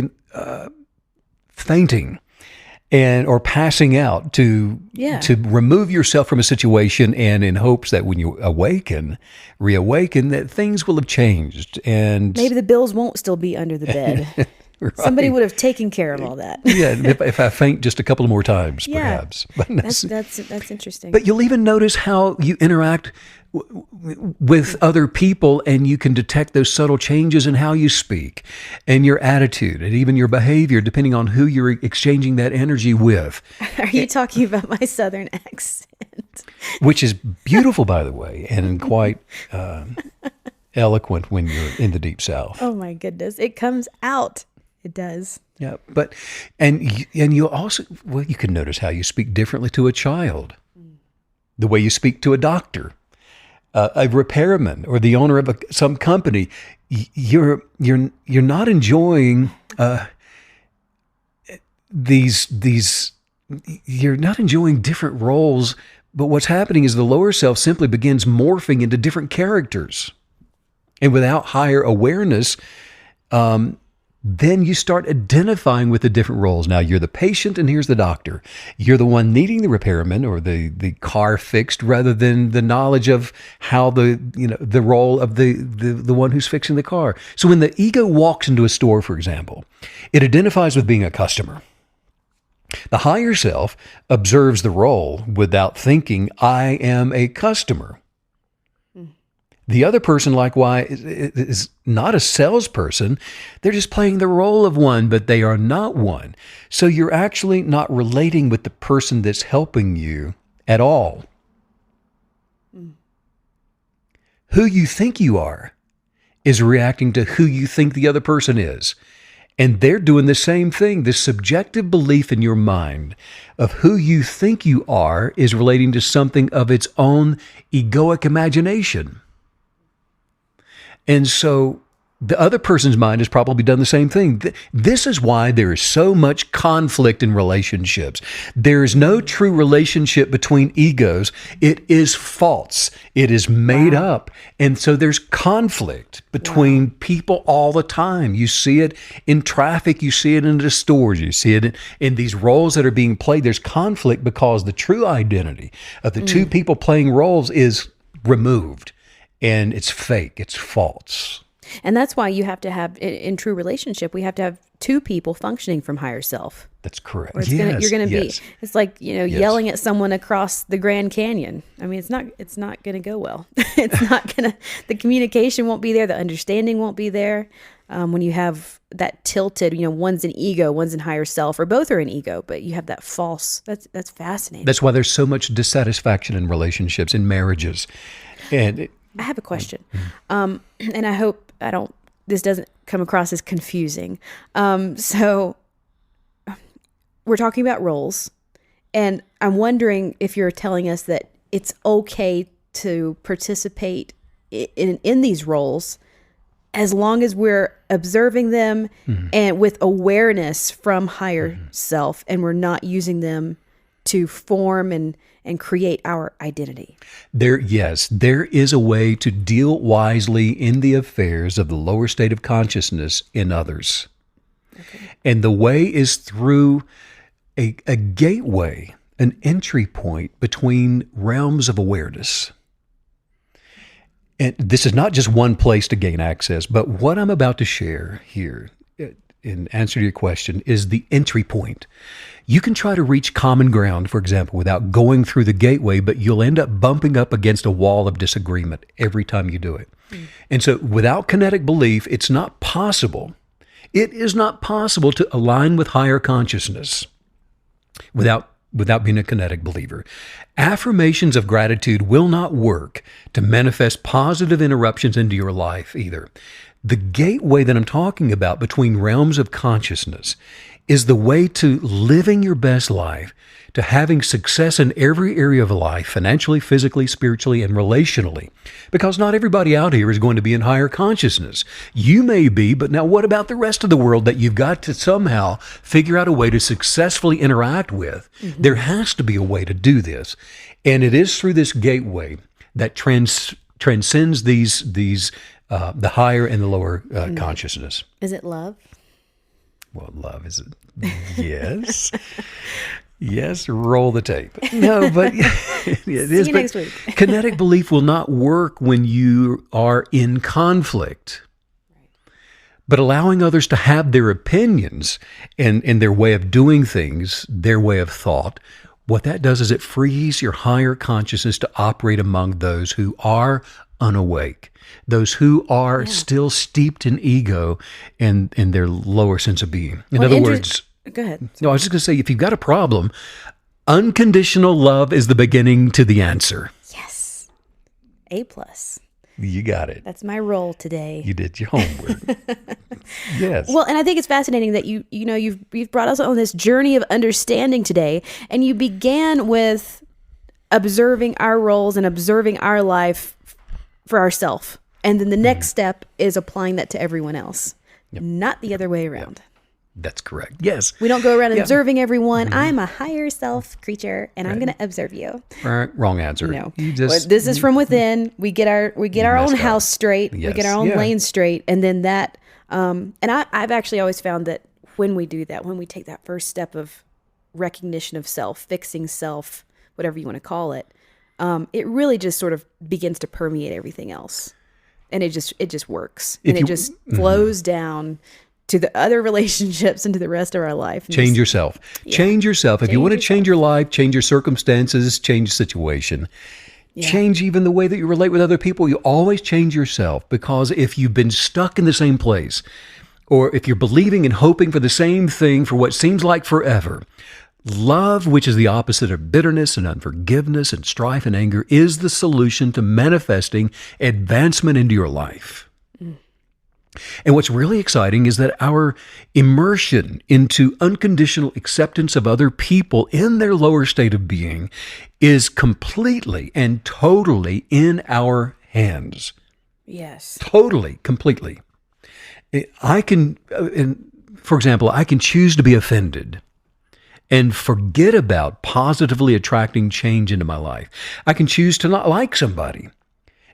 fainting or passing out to remove yourself from a situation, and in hopes that when you reawaken, that things will have changed, and maybe the bills won't still be under the bed. Right. Somebody would have taken care of all that. Yeah, if I faint just a couple more times, perhaps. But that's interesting. But you'll even notice how you interact with other people, and you can detect those subtle changes in how you speak and your attitude and even your behavior, depending on who you're exchanging that energy with. Are you talking about my Southern accent? Which is beautiful, by the way, and quite eloquent when you're in the Deep South. Oh my goodness, it comes out. It does. Yeah, but and you also, you can notice how you speak differently to a child, the way you speak to a doctor, a repairman, or the owner of some company. You're not enjoying these. You're not enjoying different roles, but what's happening is the lower self simply begins morphing into different characters, and without higher awareness, then you start identifying with the different roles. Now you're the patient and here's the doctor. You're the one needing the repairman or the car fixed, rather than the knowledge of how the role of the one who's fixing the car. So when the ego walks into a store, for example, it identifies with being a customer. The higher self observes the role without thinking, I am a customer. The other person, likewise, is not a salesperson. They're just playing the role of one, but they are not one. So you're actually not relating with the person that's helping you at all. Who you think you are is reacting to who you think the other person is. And they're doing the same thing. The subjective belief in your mind of who you think you are is relating to something of its own egoic imagination. And so the other person's mind has probably done the same thing. This is why there is so much conflict in relationships. There is no true relationship between egos. It is false. It is made up. And so there's conflict between people all the time. You see it in traffic. You see it in the stores. You see it in these roles that are being played. There's conflict because the true identity of the two people playing roles is removed. And it's fake. It's false. And that's why you have to have, in true relationship, we have to have two people functioning from higher self. That's correct. Or you're going to be, it's like, yelling at someone across the Grand Canyon. I mean, it's not going to go well. The communication won't be there. The understanding won't be there. When you have that tilted, one's an ego, one's in higher self, or both are in ego, but you have that false, that's fascinating. That's why there's so much dissatisfaction in relationships, in marriages. And I have a question, and I hope this doesn't come across as confusing. So we're talking about roles, and I'm wondering if you're telling us that it's okay to participate in these roles as long as we're observing them and with awareness from higher self, and we're not using them to form and create our identity. There is a way to deal wisely in the affairs of the lower state of consciousness in others. Okay. And the way is through a gateway an entry point between realms of awareness. And this is not just one place to gain access, but what I'm about to share here in answer to your question is the entry point. You can try to reach common ground, for example, without going through the gateway, but you'll end up bumping up against a wall of disagreement every time you do it. And so without kinetic belief, it's not possible. It is not possible to align with higher consciousness without being a kinetic believer. Affirmations of gratitude will not work to manifest positive interruptions into your life either. The gateway that I'm talking about between realms of consciousness is the way to living your best life, to having success in every area of life, financially, physically, spiritually, and relationally. Because not everybody out here is going to be in higher consciousness. You may be, but now what about the rest of the world that you've got to somehow figure out a way to successfully interact with? There has to be a way to do this. And it is through this gateway that transcends the higher and the lower consciousness. Is it love? Well, love is yes. Yes, roll the tape. No, but it is. See you next week. Kinetic belief will not work when you are in conflict. But allowing others to have their opinions and their way of doing things, their way of thought, what that does is it frees your higher consciousness to operate among those who are unawake, those who are still steeped in ego and their lower sense of being. In other words, go ahead. No, I was just going to say, if you've got a problem, unconditional love is the beginning to the answer. Yes. A+. You got it. That's my role today. You did your homework. Yes. Well, and I think it's fascinating that you've brought us on this journey of understanding today, and you began with observing our roles and observing our life for ourselves. And then the next step is applying that to everyone else, not the other way around. That's correct. Yes. We don't go around observing everyone. I'm a higher self creature, and I'm going to observe you. Wrong answer. No, You just, this is from within. We get our own house straight. Yes. We get our own lane straight, and then that. And I've actually always found that when we do that, when we take that first step of recognition of self, fixing self, whatever you want to call it, it really just sort of begins to permeate everything else, and it just works, and it just flows down to the other relationships and to the rest of our life. Change yourself. Change yourself. If you want to change your life, change your circumstances, change the situation. Change even the way that you relate with other people. You always change yourself, because if you've been stuck in the same place, or if you're believing and hoping for the same thing for what seems like forever, love, which is the opposite of bitterness and unforgiveness and strife and anger, is the solution to manifesting advancement into your life. And what's really exciting is that our immersion into unconditional acceptance of other people in their lower state of being is completely and totally in our hands. Yes. Totally, completely. I can, for example, I can choose to be offended and forget about positively attracting change into my life. I can choose to not like somebody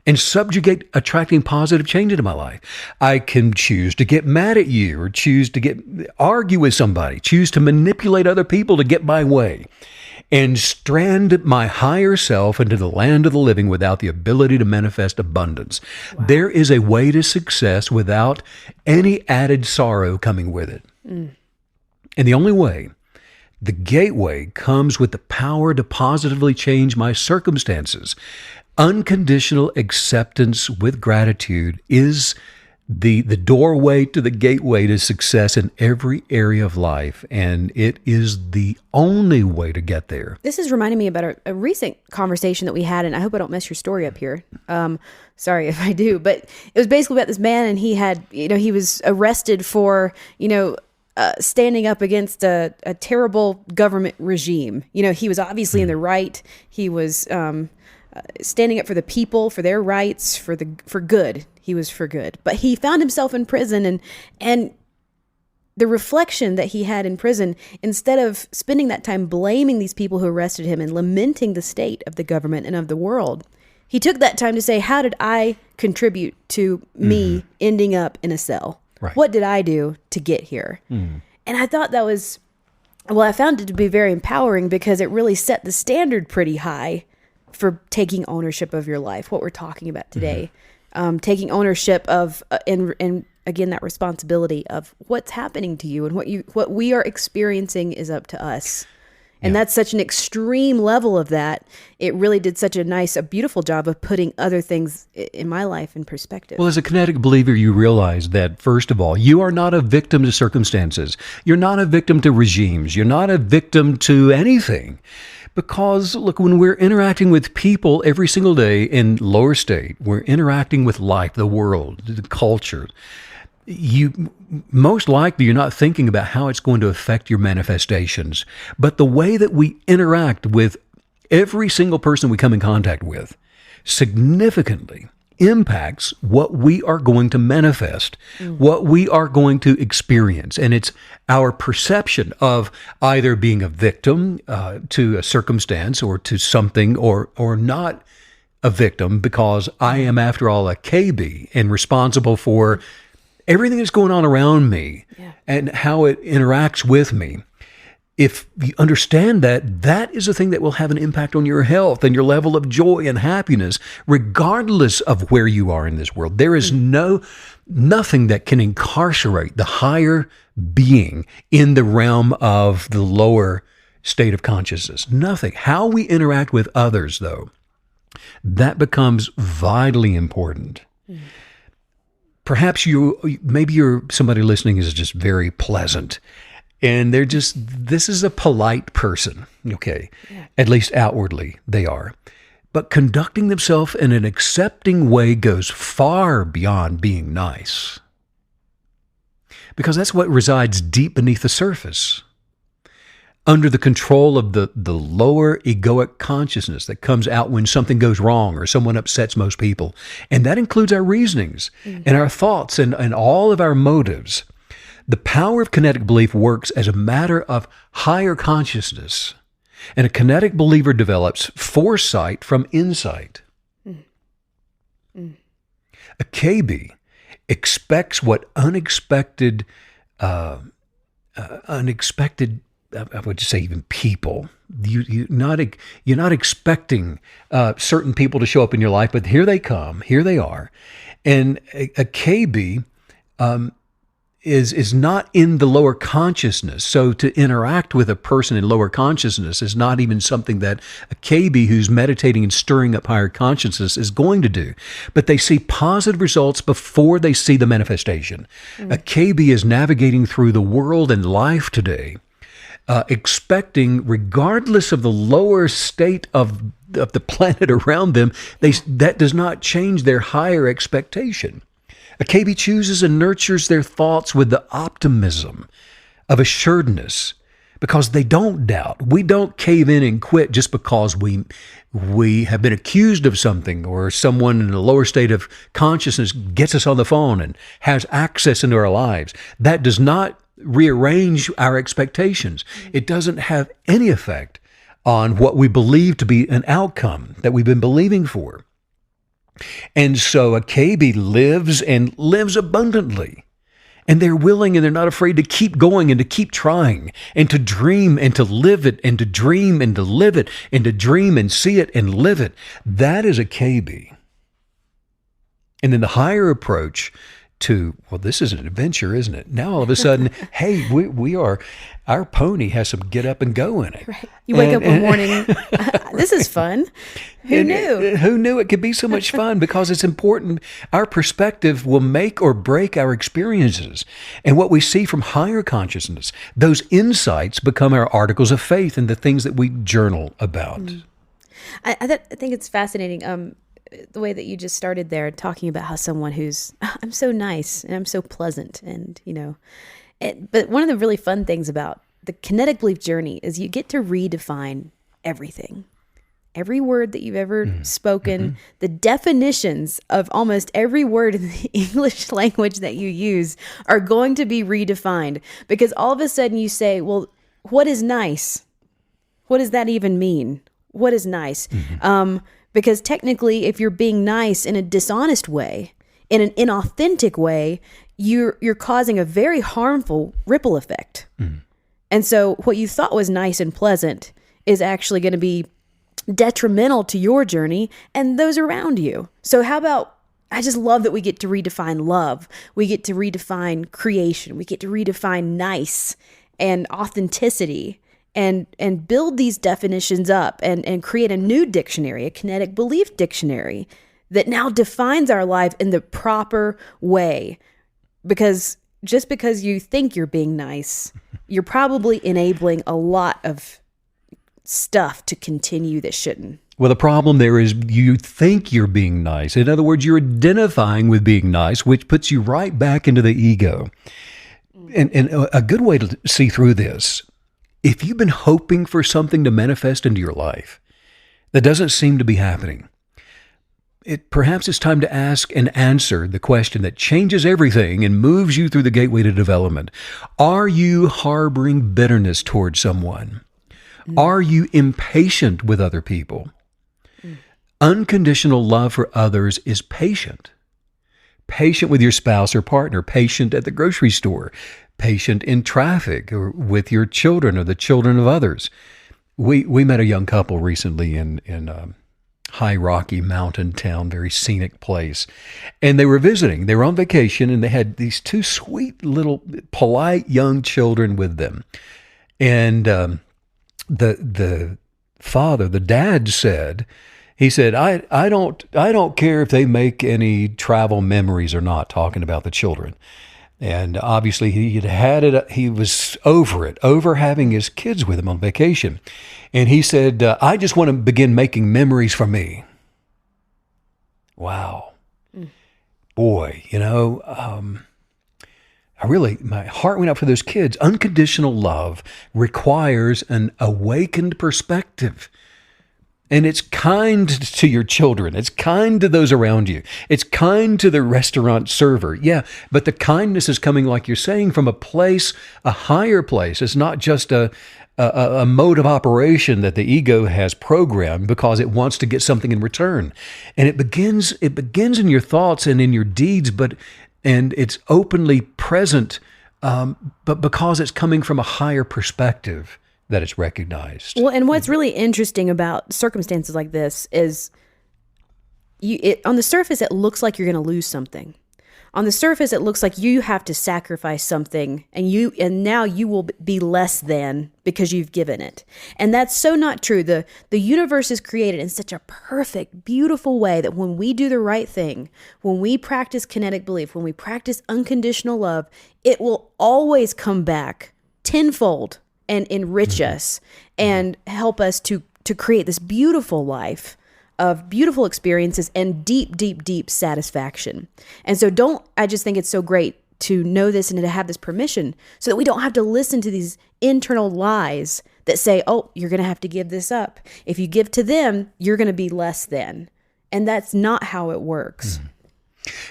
and subjugate attracting positive change into my life. I can choose to get mad at you, or choose to argue with somebody, choose to manipulate other people to get my way, and strand my higher self into the land of the living without the ability to manifest abundance. Wow. There is a way to success without any added sorrow coming with it. And the only way, the gateway, comes with the power to positively change my circumstances. Unconditional acceptance with gratitude is the doorway to the gateway to success in every area of life, and it is the only way to get there. This is reminding me about a recent conversation that we had, and I hope I don't mess your story up here. Sorry if I do, but it was basically about this man, and he was arrested for, standing up against a terrible government regime. He was obviously in the right. He was standing up for the people, for their rights, for good. He was for good. But he found himself in prison, and the reflection that he had in prison, instead of spending that time blaming these people who arrested him and lamenting the state of the government and of the world, he took that time to say, how did I contribute to me ending up in a cell? Right. What did I do to get here? And I thought that was Well, I found it to be very empowering because it really set the standard pretty high for taking ownership of your life, what we're talking about today. Taking ownership of, and again, that responsibility of what's happening to you and what we are experiencing is up to us. And that's such an extreme level of that. It really did such a beautiful job of putting other things in my life in perspective. Well, as a kinetic believer, you realize that, first of all, you are not a victim to circumstances. You're not a victim to regimes. You're not a victim to anything. Because, look, when we're interacting with people every single day in lower state, we're interacting with life, the world, the culture. You most likely you're not thinking about how it's going to affect your manifestations, but the way that we interact with every single person we come in contact with significantly impacts what we are going to manifest, what we are going to experience. And it's our perception of either being a victim to a circumstance or to something, or not a victim, because I am, after all, a KB and responsible for everything that's going on around me and how it interacts with me. If you understand that, that is a thing that will have an impact on your health and your level of joy and happiness, regardless of where you are in this world. There is nothing that can incarcerate the higher being in the realm of the lower state of consciousness. Nothing. How we interact with others, though, that becomes vitally important. Perhaps maybe you're somebody listening is just very pleasant, and this is a polite person, okay? At least outwardly they are. But conducting themselves in an accepting way goes far beyond being nice. Because that's what resides deep beneath the surface, under the control of the lower egoic consciousness that comes out when something goes wrong or someone upsets most people. And that includes our reasonings and our thoughts and all of our motives. The power of kinetic belief works as a matter of higher consciousness. And a kinetic believer develops foresight from insight. A KB expects what unexpected, I would just say even people. You're not expecting certain people to show up in your life, but here they come, here they are. And a KB is not in the lower consciousness. So to interact with a person in lower consciousness is not even something that a KB who's meditating and stirring up higher consciousness is going to do. But they see positive results before they see the manifestation. A KB is navigating through the world and life today, expecting, regardless of the lower state of the planet around them, that does not change their higher expectation. A KB chooses and nurtures their thoughts with the optimism of assuredness, because they don't doubt. We don't cave in and quit just because we have been accused of something, or someone in a lower state of consciousness gets us on the phone and has access into our lives. That does not rearrange our expectations. It doesn't have any effect on what we believe to be an outcome that we've been believing for. And so a KB lives abundantly. And they're willing and they're not afraid to keep going and to keep trying and to dream and to live it and to dream and to live it and to dream and see it and live it. That is a KB. And then the higher approach to, well, this is an adventure, isn't it? Now all of a sudden, hey, our pony has some get up and go in it. Right. You wake up one morning, this is fun. Who knew? Who knew it could be so much fun? Because it's important. Our perspective will make or break our experiences. And what we see from higher consciousness, those insights become our articles of faith and the things that we journal about. I think it's fascinating. The way that you just started there, talking about how someone who's, I'm so nice and I'm so pleasant, and but one of the really fun things about the kinetic belief journey is you get to redefine everything. Every word that you've ever spoken, the definitions of almost every word in the English language that you use are going to be redefined, because all of a sudden you say, well, what is nice? What does that even mean? What is nice? Because technically, if you're being nice in a dishonest way, in an inauthentic way, you're causing a very harmful ripple effect. And so what you thought was nice and pleasant is actually going to be detrimental to your journey and those around you. So how about, I just love that we get to redefine love. We get to redefine creation. We get to redefine nice and authenticity and build these definitions up and create a new dictionary, a kinetic belief dictionary that now defines our life in the proper way. Because just because you think you're being nice, you're probably enabling a lot of stuff to continue that shouldn't. Well, the problem there is you think you're being nice. In other words, you're identifying with being nice, which puts you right back into the ego. And a good way to see through this, if you've been hoping for something to manifest into your life that doesn't seem to be happening, perhaps it's time to ask and answer the question that changes everything and moves you through the gateway to development. Are you harboring bitterness towards someone? Are you impatient with other people? Unconditional love for others is patient. Patient with your spouse or partner, patient at the grocery store, patient in traffic or with your children or the children of others. We met a young couple recently in high rocky mountain town, very scenic place. And they were visiting. They were on vacation and they had these two sweet little polite young children with them. And the father, the dad said, he said, I don't care if they make any travel memories or not, talking about the children. And obviously he was over having his kids with him on vacation. And he said, I just want to begin making memories for me. Wow. Boy, my heart went out for those kids. Unconditional love requires an awakened perspective. And it's kind to your children. It's kind to those around you. It's kind to the restaurant server. Yeah, but the kindness is coming, like you're saying, from a higher place. It's not just a mode of operation that the ego has programmed because it wants to get something in return. And it begins in your thoughts and in your deeds, and it's openly present, but because it's coming from a higher perspective that it's recognized. Well, and what's really interesting about circumstances like this is on the surface, it looks like you're going to lose something. On the surface, it looks like you have to sacrifice something and now you will be less than because you've given it. And that's so not true. The universe is created in such a perfect, beautiful way that when we do the right thing, when we practice kinetic belief, when we practice unconditional love, it will always come back tenfold and enrich us and help us to create this beautiful life of beautiful experiences and deep, deep, deep satisfaction. And so I just think it's so great to know this and to have this permission so that we don't have to listen to these internal lies that say, oh, you're going to have to give this up. If you give to them, you're going to be less than. And that's not how it works.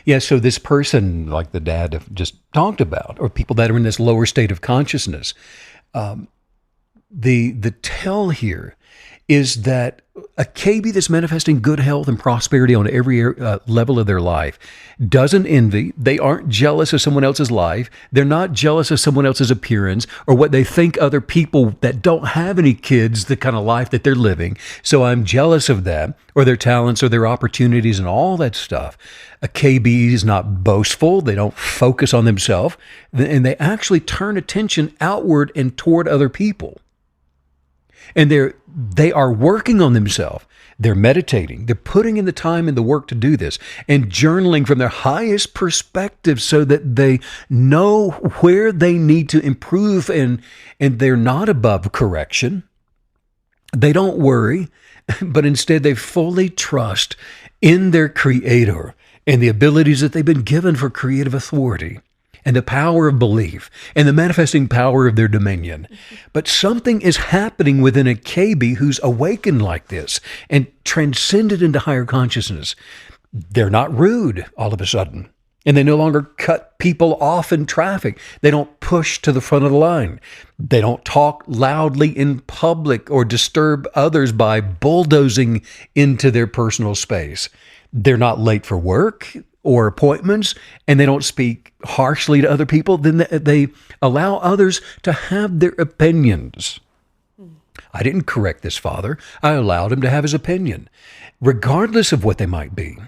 Yeah, so this person, like the dad just talked about, or people that are in this lower state of consciousness, the tell here is that a KB that's manifesting good health and prosperity on every level of their life doesn't envy. They aren't jealous of someone else's life. They're not jealous of someone else's appearance or what they think other people that don't have any kids, the kind of life that they're living. So I'm jealous of them or their talents or their opportunities and all that stuff. A KB is not boastful. They don't focus on themselves, and they actually turn attention outward and toward other people. And they are working on themselves. They're meditating. They're putting in the time and the work to do this and journaling from their highest perspective so that they know where they need to improve and they're not above correction. They don't worry, but instead they fully trust in their creator and the abilities that they've been given for creative authority and the power of belief, and the manifesting power of their dominion. But something is happening within a KB who's awakened like this and transcended into higher consciousness. They're not rude all of a sudden, and they no longer cut people off in traffic. They don't push to the front of the line. They don't talk loudly in public or disturb others by bulldozing into their personal space. They're not late for work or appointments, and they don't speak harshly to other people, then they allow others to have their opinions. I didn't correct this father. I allowed him to have his opinion, regardless of what they might be.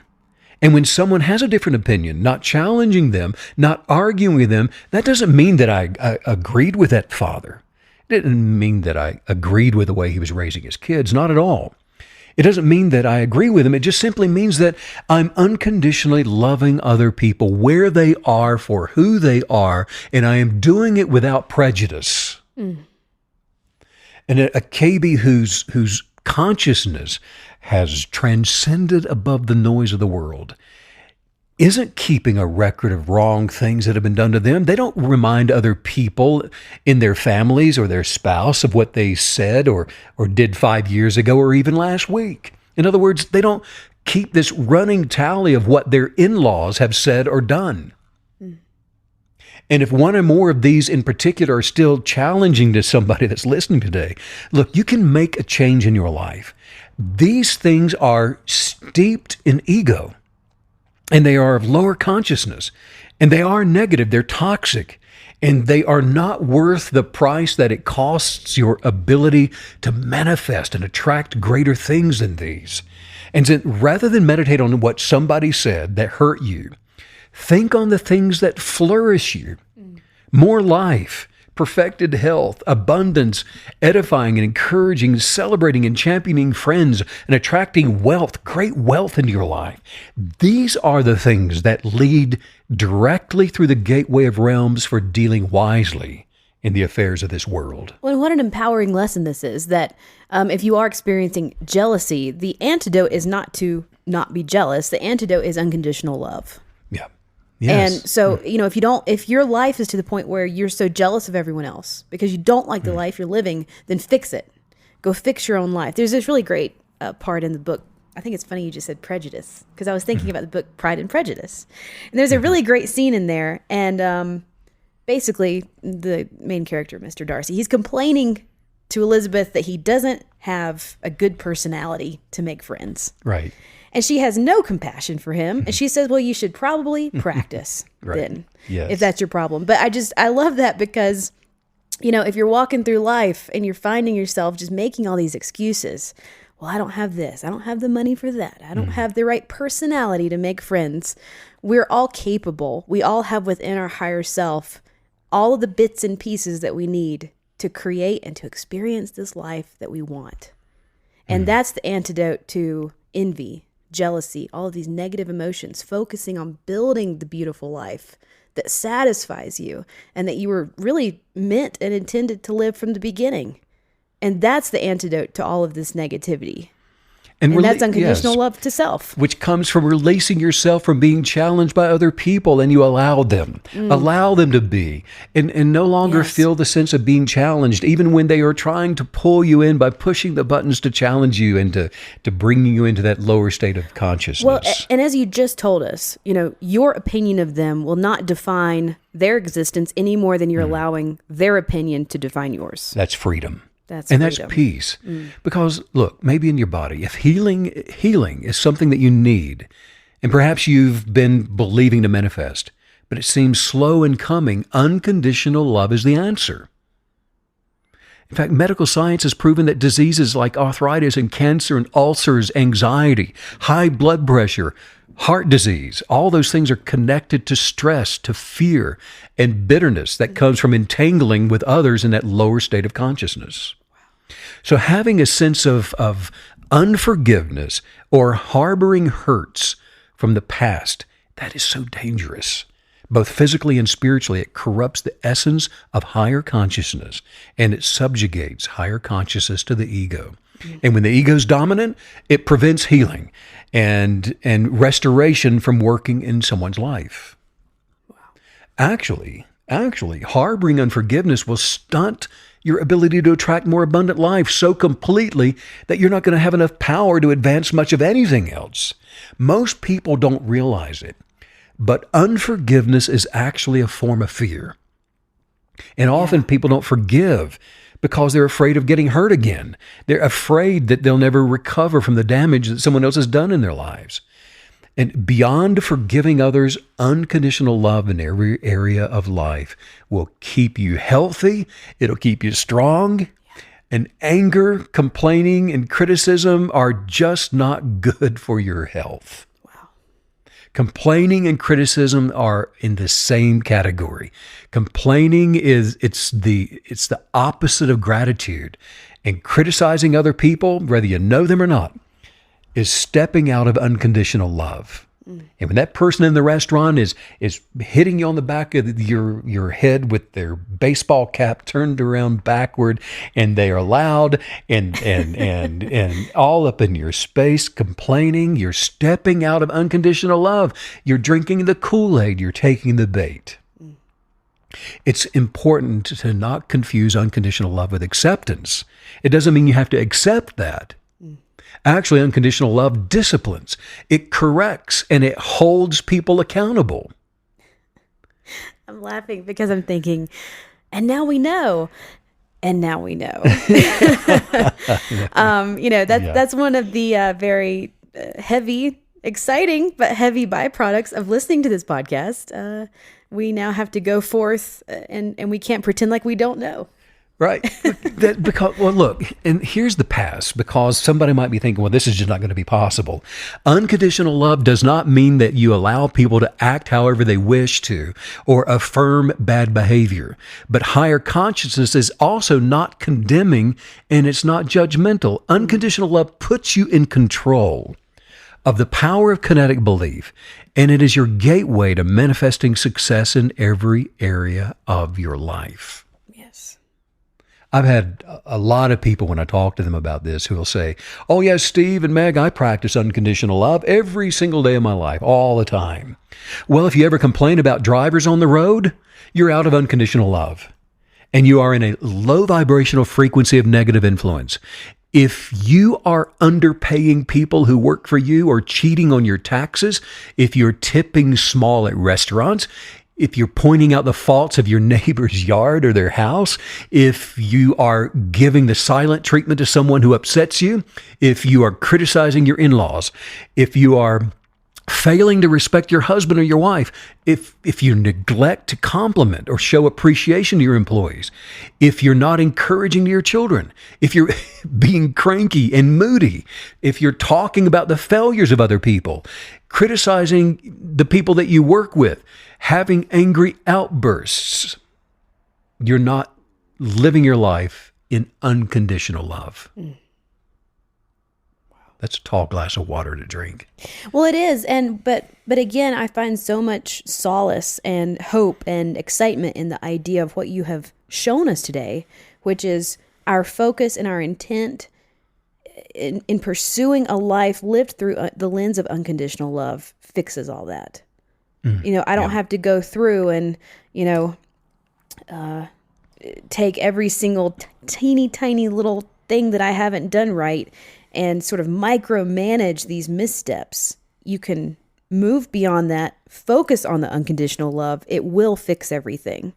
And when someone has a different opinion, not challenging them, not arguing with them, that doesn't mean that I agreed with that father. It didn't mean that I agreed with the way he was raising his kids. Not at all. It doesn't mean that I agree with him. It just simply means that I'm unconditionally loving other people where they are for who they are, and I am doing it without prejudice. And a KB whose consciousness has transcended above the noise of the world isn't keeping a record of wrong things that have been done to them. They don't remind other people in their families or their spouse of what they said or did 5 years ago or even last week. In other words, they don't keep this running tally of what their in-laws have said or done. And if one or more of these in particular are still challenging to somebody that's listening today, look, you can make a change in your life. These things are steeped in ego, and they are of lower consciousness, and they are negative, they're toxic, and they are not worth the price that it costs your ability to manifest and attract greater things than these. And so rather than meditate on what somebody said that hurt you, think on the things that flourish you. More life, perfected health, abundance, edifying and encouraging, celebrating and championing friends, and attracting wealth, great wealth into your life. These are the things that lead directly through the gateway of realms for dealing wisely in the affairs of this world. Well, what an empowering lesson this is, that if you are experiencing jealousy, the antidote is not to not be jealous. The antidote is unconditional love. Yeah. Yes. And so, if your life is to the point where you're so jealous of everyone else because you don't like the life you're living, then fix it. Go fix your own life. There's this really great part in the book. I think it's funny you just said prejudice, because I was thinking about the book Pride and Prejudice. And there's a really great scene in there. And basically, the main character, Mr. Darcy, he's complaining to Elizabeth that he doesn't have a good personality to make friends. Right. And she has no compassion for him. And she says, well, you should probably practice then, if that's your problem. But I love that because, if you're walking through life and you're finding yourself just making all these excuses, well, I don't have this. I don't have the money for that. I don't have the right personality to make friends. We're all capable. We all have within our higher self all of the bits and pieces that we need to create and to experience this life that we want. And that's the antidote to envy, jealousy, all of these negative emotions, focusing on building the beautiful life that satisfies you and that you were really meant and intended to live from the beginning. And that's the antidote to all of this negativity. And that's unconditional love to self. Which comes from releasing yourself from being challenged by other people, and you allow them to be, and no longer feel the sense of being challenged, even when they are trying to pull you in by pushing the buttons to challenge you and to bring you into that lower state of consciousness. Well, and as you just told us, your opinion of them will not define their existence any more than you're allowing their opinion to define yours. That's freedom. That's peace. Because look, maybe in your body, if healing is something that you need, and perhaps you've been believing to manifest, but it seems slow in coming, unconditional love is the answer. In fact, medical science has proven that diseases like arthritis and cancer and ulcers, anxiety, high blood pressure, heart disease, all those things are connected to stress, to fear, and bitterness that comes from entangling with others in that lower state of consciousness. So having a sense of unforgiveness or harboring hurts from the past, that is so dangerous. Both physically and spiritually, it corrupts the essence of higher consciousness, and it subjugates higher consciousness to the ego. And when the ego is dominant, it prevents healing and restoration from working in someone's life. Wow. Actually, harboring unforgiveness will stunt your ability to attract more abundant life so completely that you're not going to have enough power to advance much of anything else. Most people don't realize it, but unforgiveness is actually a form of fear. And often people don't forgive because they're afraid of getting hurt again. They're afraid that they'll never recover from the damage that someone else has done in their lives. And beyond forgiving others, unconditional love in every area of life will keep you healthy. It'll keep you strong. And anger, complaining, and criticism are just not good for your health. Wow. Complaining and criticism are in the same category. Complaining it's the opposite of gratitude. And criticizing other people, whether you know them or not, is stepping out of unconditional love. And when that person in the restaurant is hitting you on the back of your head with their baseball cap turned around backward, and they are loud and all up in your space complaining, you're stepping out of unconditional love. You're drinking the Kool-Aid, you're taking the bait. It's important to not confuse unconditional love with acceptance. It doesn't mean you have to accept that. Actually, unconditional love disciplines, it corrects, and it holds people accountable. I'm laughing because I'm thinking, and now we know. And now we know. That's one of the very heavy, exciting, but heavy byproducts of listening to this podcast. We now have to go forth and we can't pretend like we don't know. Right. Look, and here's the pass, because somebody might be thinking, well, this is just not going to be possible. Unconditional love does not mean that you allow people to act however they wish to or affirm bad behavior. But higher consciousness is also not condemning, and it's not judgmental. Unconditional love puts you in control of the power of kinetic belief, and it is your gateway to manifesting success in every area of your life. I've had a lot of people, when I talk to them about this, who will say, oh, yes, Steve and Meg, I practice unconditional love every single day of my life, all the time. Well, if you ever complain about drivers on the road, you're out of unconditional love, and you are in a low vibrational frequency of negative influence. If you are underpaying people who work for you or cheating on your taxes, if you're tipping small at restaurants, if you're pointing out the faults of your neighbor's yard or their house, if you are giving the silent treatment to someone who upsets you, if you are criticizing your in-laws, if you are failing to respect your husband or your wife, if you neglect to compliment or show appreciation to your employees, if you're not encouraging your children, if you're being cranky and moody, if you're talking about the failures of other people, criticizing the people that you work with, having angry outbursts, you're not living your life in unconditional love. That's a tall glass of water to drink. Well, it is. But again, I find so much solace and hope and excitement in the idea of what you have shown us today, which is our focus and our intent in pursuing a life lived through the lens of unconditional love fixes all that. I don't have to go through and, take every single teeny tiny little thing that I haven't done right and sort of micromanage these missteps. You can move beyond that, focus on the unconditional love. It will fix everything.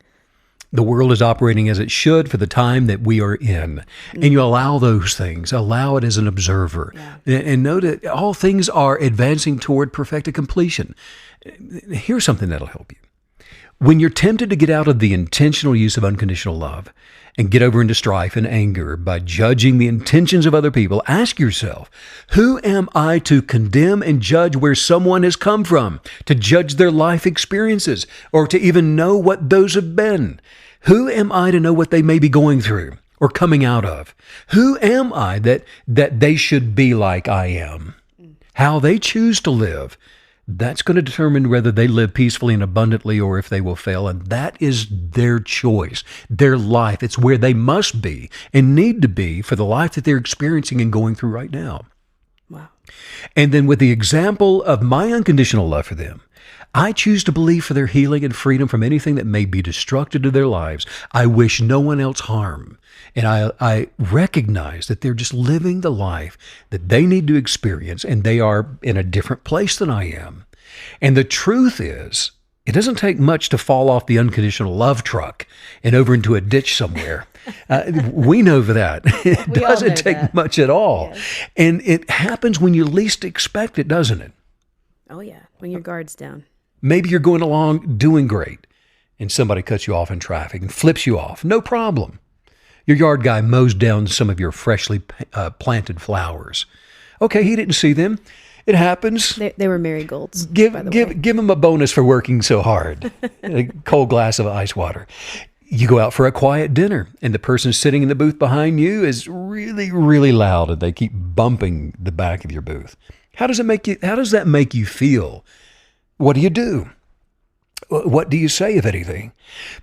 The world is operating as it should for the time that we are in. And you allow those things, allow it as an observer, and know that all things are advancing toward perfected completion. Here's something that'll help you. When you're tempted to get out of the intentional use of unconditional love and get over into strife and anger by judging the intentions of other people, ask yourself, who am I to condemn and judge where someone has come from, to judge their life experiences, or to even know what those have been? Who am I to know what they may be going through or coming out of? Who am I that they should be like I am? How they choose to live, that's going to determine whether they live peacefully and abundantly or if they will fail. And that is their choice, their life. It's where they must be and need to be for the life that they're experiencing and going through right now. Wow. And then with the example of my unconditional love for them, I choose to believe for their healing and freedom from anything that may be destructive to their lives. I wish no one else harm. And I recognize that they're just living the life that they need to experience, and they are in a different place than I am. And the truth is, it doesn't take much to fall off the unconditional love truck and over into a ditch somewhere. We know that. It doesn't take much at all. Yes. And it happens when you least expect it, doesn't it? Oh, yeah. When your guard's down. Maybe you're going along doing great and somebody cuts you off in traffic and flips you off. No problem. Your yard guy mows down some of your freshly planted flowers. Okay, he didn't see them. It happens. They were marigolds. Give him a bonus for working so hard. A cold glass of ice water. You go out for a quiet dinner, and the person sitting in the booth behind you is really, really loud, and they keep bumping the back of your booth. How does that make you feel? What do you do? What do you say, if anything?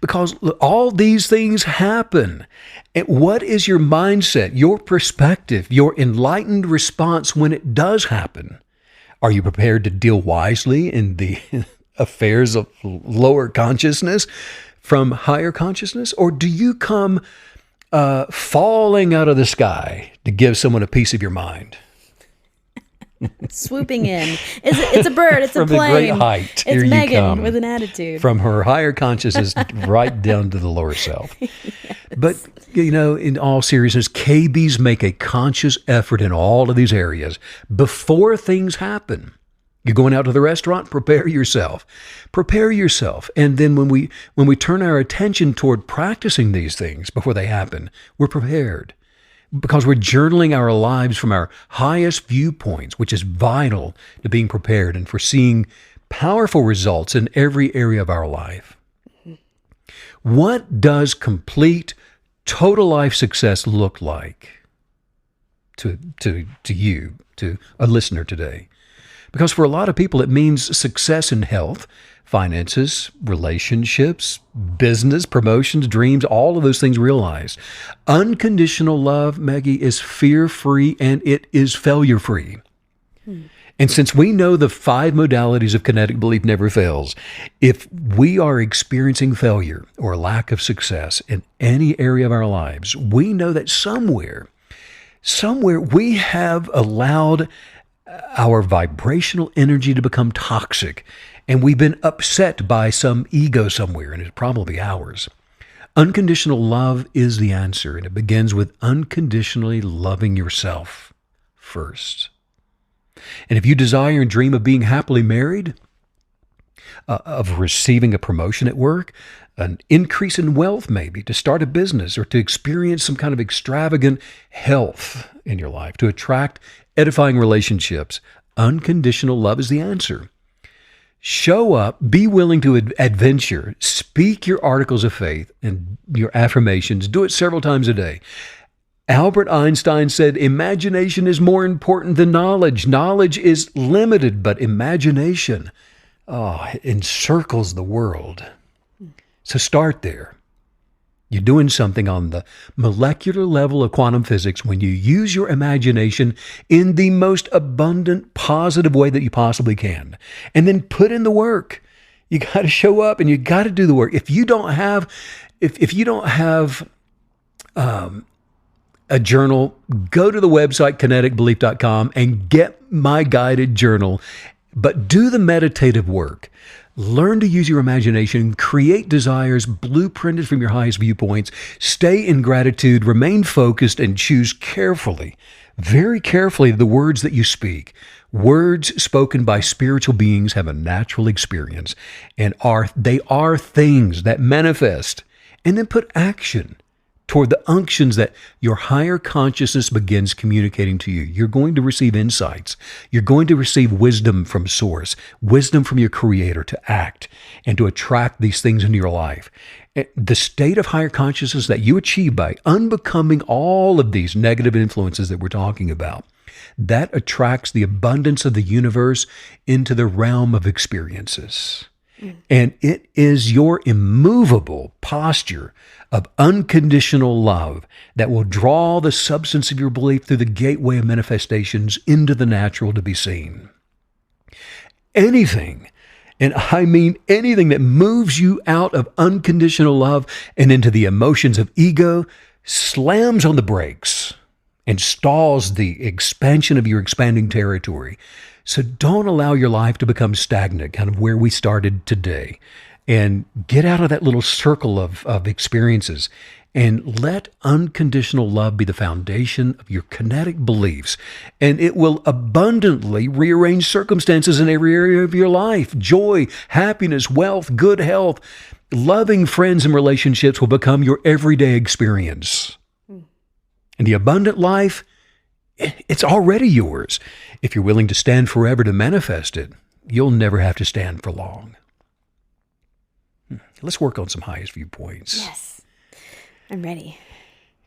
Because all these things happen. And what is your mindset, your perspective, your enlightened response when it does happen? Are you prepared to deal wisely in the affairs of lower consciousness from higher consciousness? Or do you come falling out of the sky to give someone a piece of your mind? Swooping in. It's a bird. It's a plane. From the great height, it's here Megan you come. With an attitude. From her higher consciousness right down to the lower self. Yes. But, in all seriousness, KBs make a conscious effort in all of these areas before things happen. You're going out to the restaurant, prepare yourself. Prepare yourself. And then when we turn our attention toward practicing these things before they happen, we're prepared. Because we're journaling our lives from our highest viewpoints, which is vital to being prepared and for seeing powerful results in every area of our life. What does complete, total life success look like to you, to a listener today? Because for a lot of people, it means success in health, finances, relationships, business, promotions, dreams, all of those things realized. Unconditional love, Maggie, is fear-free and it is failure-free. And since we know the 5 modalities of kinetic belief never fails, if we are experiencing failure or lack of success in any area of our lives, we know that somewhere we have allowed our vibrational energy to become toxic, and we've been upset by some ego somewhere, and it's probably ours. Unconditional love is the answer, and it begins with unconditionally loving yourself first. And if you desire and dream of being happily married, of receiving a promotion at work, an increase in wealth maybe, to start a business, or to experience some kind of extravagant health in your life, to attract edifying relationships, unconditional love is the answer. Show up, be willing to adventure, speak your articles of faith and your affirmations, do it several times a day. Albert Einstein said, imagination is more important than knowledge. Knowledge is limited, but imagination, encircles the world. So start there. You're doing something on the molecular level of quantum physics when you use your imagination in the most abundant, positive way that you possibly can. And then put in the work. You got to show up and you got to do the work. If you don't have a journal, go to the website kineticbelief.com and get my guided journal. But do the meditative work. Learn to use your imagination, create desires blueprinted from your highest viewpoints, stay in gratitude, remain focused, and choose carefully, very carefully, the words that you speak. Words spoken by spiritual beings have a natural experience, and they are things that manifest. And then put action toward the unctions that your higher consciousness begins communicating to you. You're going to receive insights. You're going to receive wisdom from Source, wisdom from your Creator to act and to attract these things into your life. The state of higher consciousness that you achieve by unbecoming all of these negative influences that we're talking about, that attracts the abundance of the universe into the realm of experiences. And it is your immovable posture of unconditional love that will draw the substance of your belief through the gateway of manifestations into the natural to be seen. Anything, and I mean anything, that moves you out of unconditional love and into the emotions of ego slams on the brakes and stalls the expansion of your expanding territory. So don't allow your life to become stagnant, kind of where we started today. And get out of that little circle of experiences And let unconditional love be the foundation of your kinetic beliefs, and it will abundantly rearrange circumstances in every area of your life. Joy, happiness, wealth, good health, loving friends and relationships will become your everyday experience. And the abundant life, it's already yours. If you're willing to stand forever to manifest it, you'll never have to stand for long. Let's work on some highest viewpoints. Yes. I'm ready.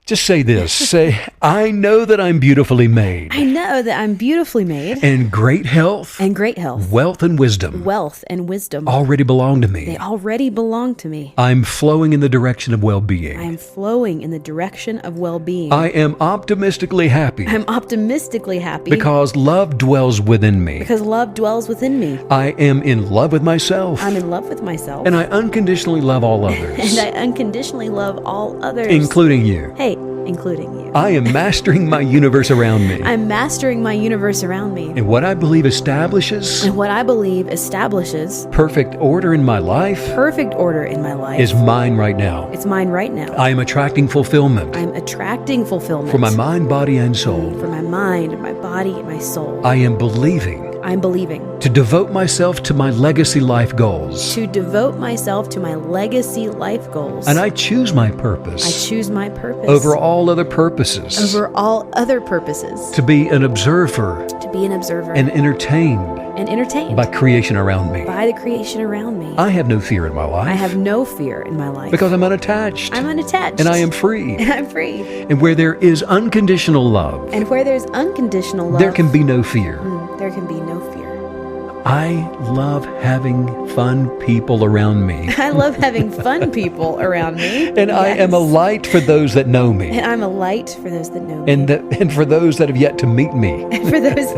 Just say this. Say, I know that I'm beautifully made. I know that I'm beautifully made. And great health. And great health. Wealth and wisdom. Wealth and wisdom. Already belong to me. They already belong to me. I'm flowing in the direction of well-being. I am flowing in the direction of well-being. I am optimistically happy. I'm optimistically happy. Because love dwells within me. Because love dwells within me. I am in love with myself. I'm in love with myself. And I unconditionally love all others. And I unconditionally love all others. Including you. Hey, including you. I am mastering my universe around me. I'm mastering my universe around me. And what I believe establishes And what I believe establishes perfect order in my life perfect order in my life is mine right now. It's mine right now. I am attracting fulfillment I'm attracting fulfillment for my mind, body, and soul. for my mind, my body, and my soul. I am believing I'm believing to devote myself to my legacy life goals. to devote myself to my legacy life goals. And I choose my I purpose choose my purpose over all other purposes over all other purposes to be an observer to be an observer and entertained and entertained by creation around me. by the creation around me. I have no fear in my life. I have no fear in my life because I'm unattached. I'm unattached. And I am free. And I'm free. And where there is unconditional love, And where there's unconditional love, there can be no fear. there can be no fear. I love having fun people around me. I love having fun people around me. And I am a light for those that know me. And I'm a light for those that know me. And for those that have yet to meet me. And for those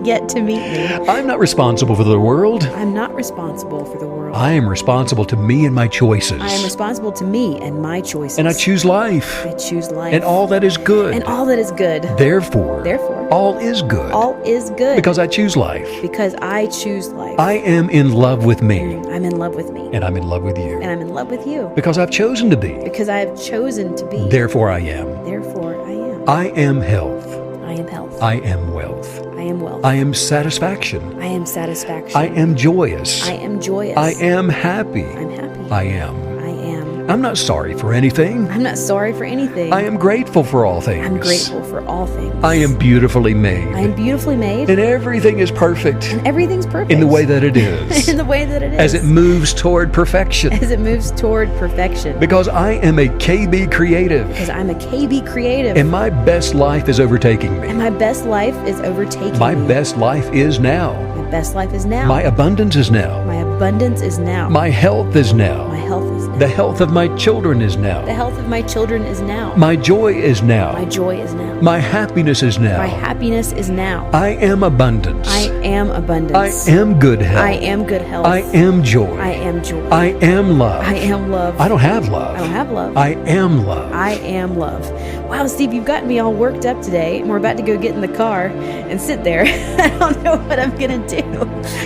yet to meet me. I'm not responsible for the world. I'm not responsible for the world. I am responsible to me and my choices. I am responsible to me and my choices. And I choose life. I choose life. And all that is good. And all that is good. Therefore, all is good. All is good. Because I choose life. Because I choose life. I am in love with me. I'm in love with me. And I'm in love with you. And I'm in love with you. Because I've chosen to be. Because I have chosen to be. Therefore I am. Therefore I am. I am health. I am health. I am wealth. I am wealth. I am satisfaction. I am satisfaction. I am joyous. I am joyous. I am happy. I'm happy. I am. I am. I'm not sorry for anything. I'm not sorry for anything. I am grateful for all things. I'm grateful for all things. I am beautifully made. I am beautifully made. And everything is perfect. And everything's perfect. In the way that it is. In the way that it is. As it moves toward perfection. As it moves toward perfection. Because I am a KB creative. Because I'm a KB creative. And my best life is overtaking me. And my best life is overtaking my me. My best life is now. My best life is now. My abundance is now. My abundance is now. My health is now. My health is now. The health of my children is now. The health of my children is now. My joy is now. My joy is now. My happiness is now. My happiness is now. I am abundance. I am abundance. I am good health. I am good health. I am joy. I am joy. I am love. I am love. I don't have love. I don't have love. I am love. I am love. Wow, Steve, you've gotten me all worked up today. We're about to go get in the car and sit there. I don't know what I'm going to do.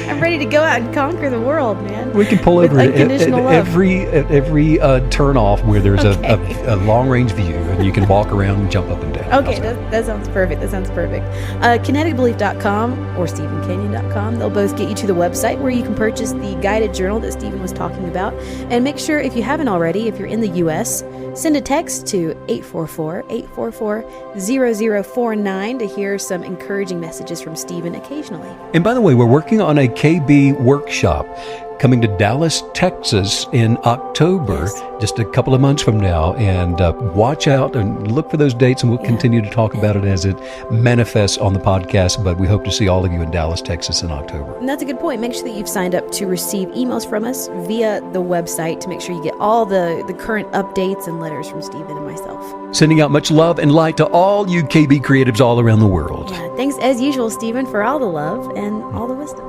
I'm ready to go out and conquer the world, man. We can pull with over unconditional love. every turn off where there's a long range view and you can walk around and jump up and down. Okay, that sounds perfect. That sounds perfect. Kineticbelief.com or StephenCanyon.com. They'll both get you to the website where you can purchase the guided journal that Stephen was talking about. And make sure, if you haven't already, if you're in the U.S., send a text to 844-844-0049 to hear some encouraging messages from Stephen occasionally. And by the way, we're working on a KB workshop coming to Dallas, Texas in October, just a couple of months from now. And watch out and look for those dates, and we'll continue to talk about it as it manifests on the podcast. But we hope to see all of you in Dallas, Texas in October. And that's a good point. Make sure that you've signed up to receive emails from us via the website to make sure you get all the current updates and letters from Stephen and myself. Sending out much love and light to all you KB creatives all around the world. Yeah, thanks as usual, Stephen, for all the love and all the wisdom.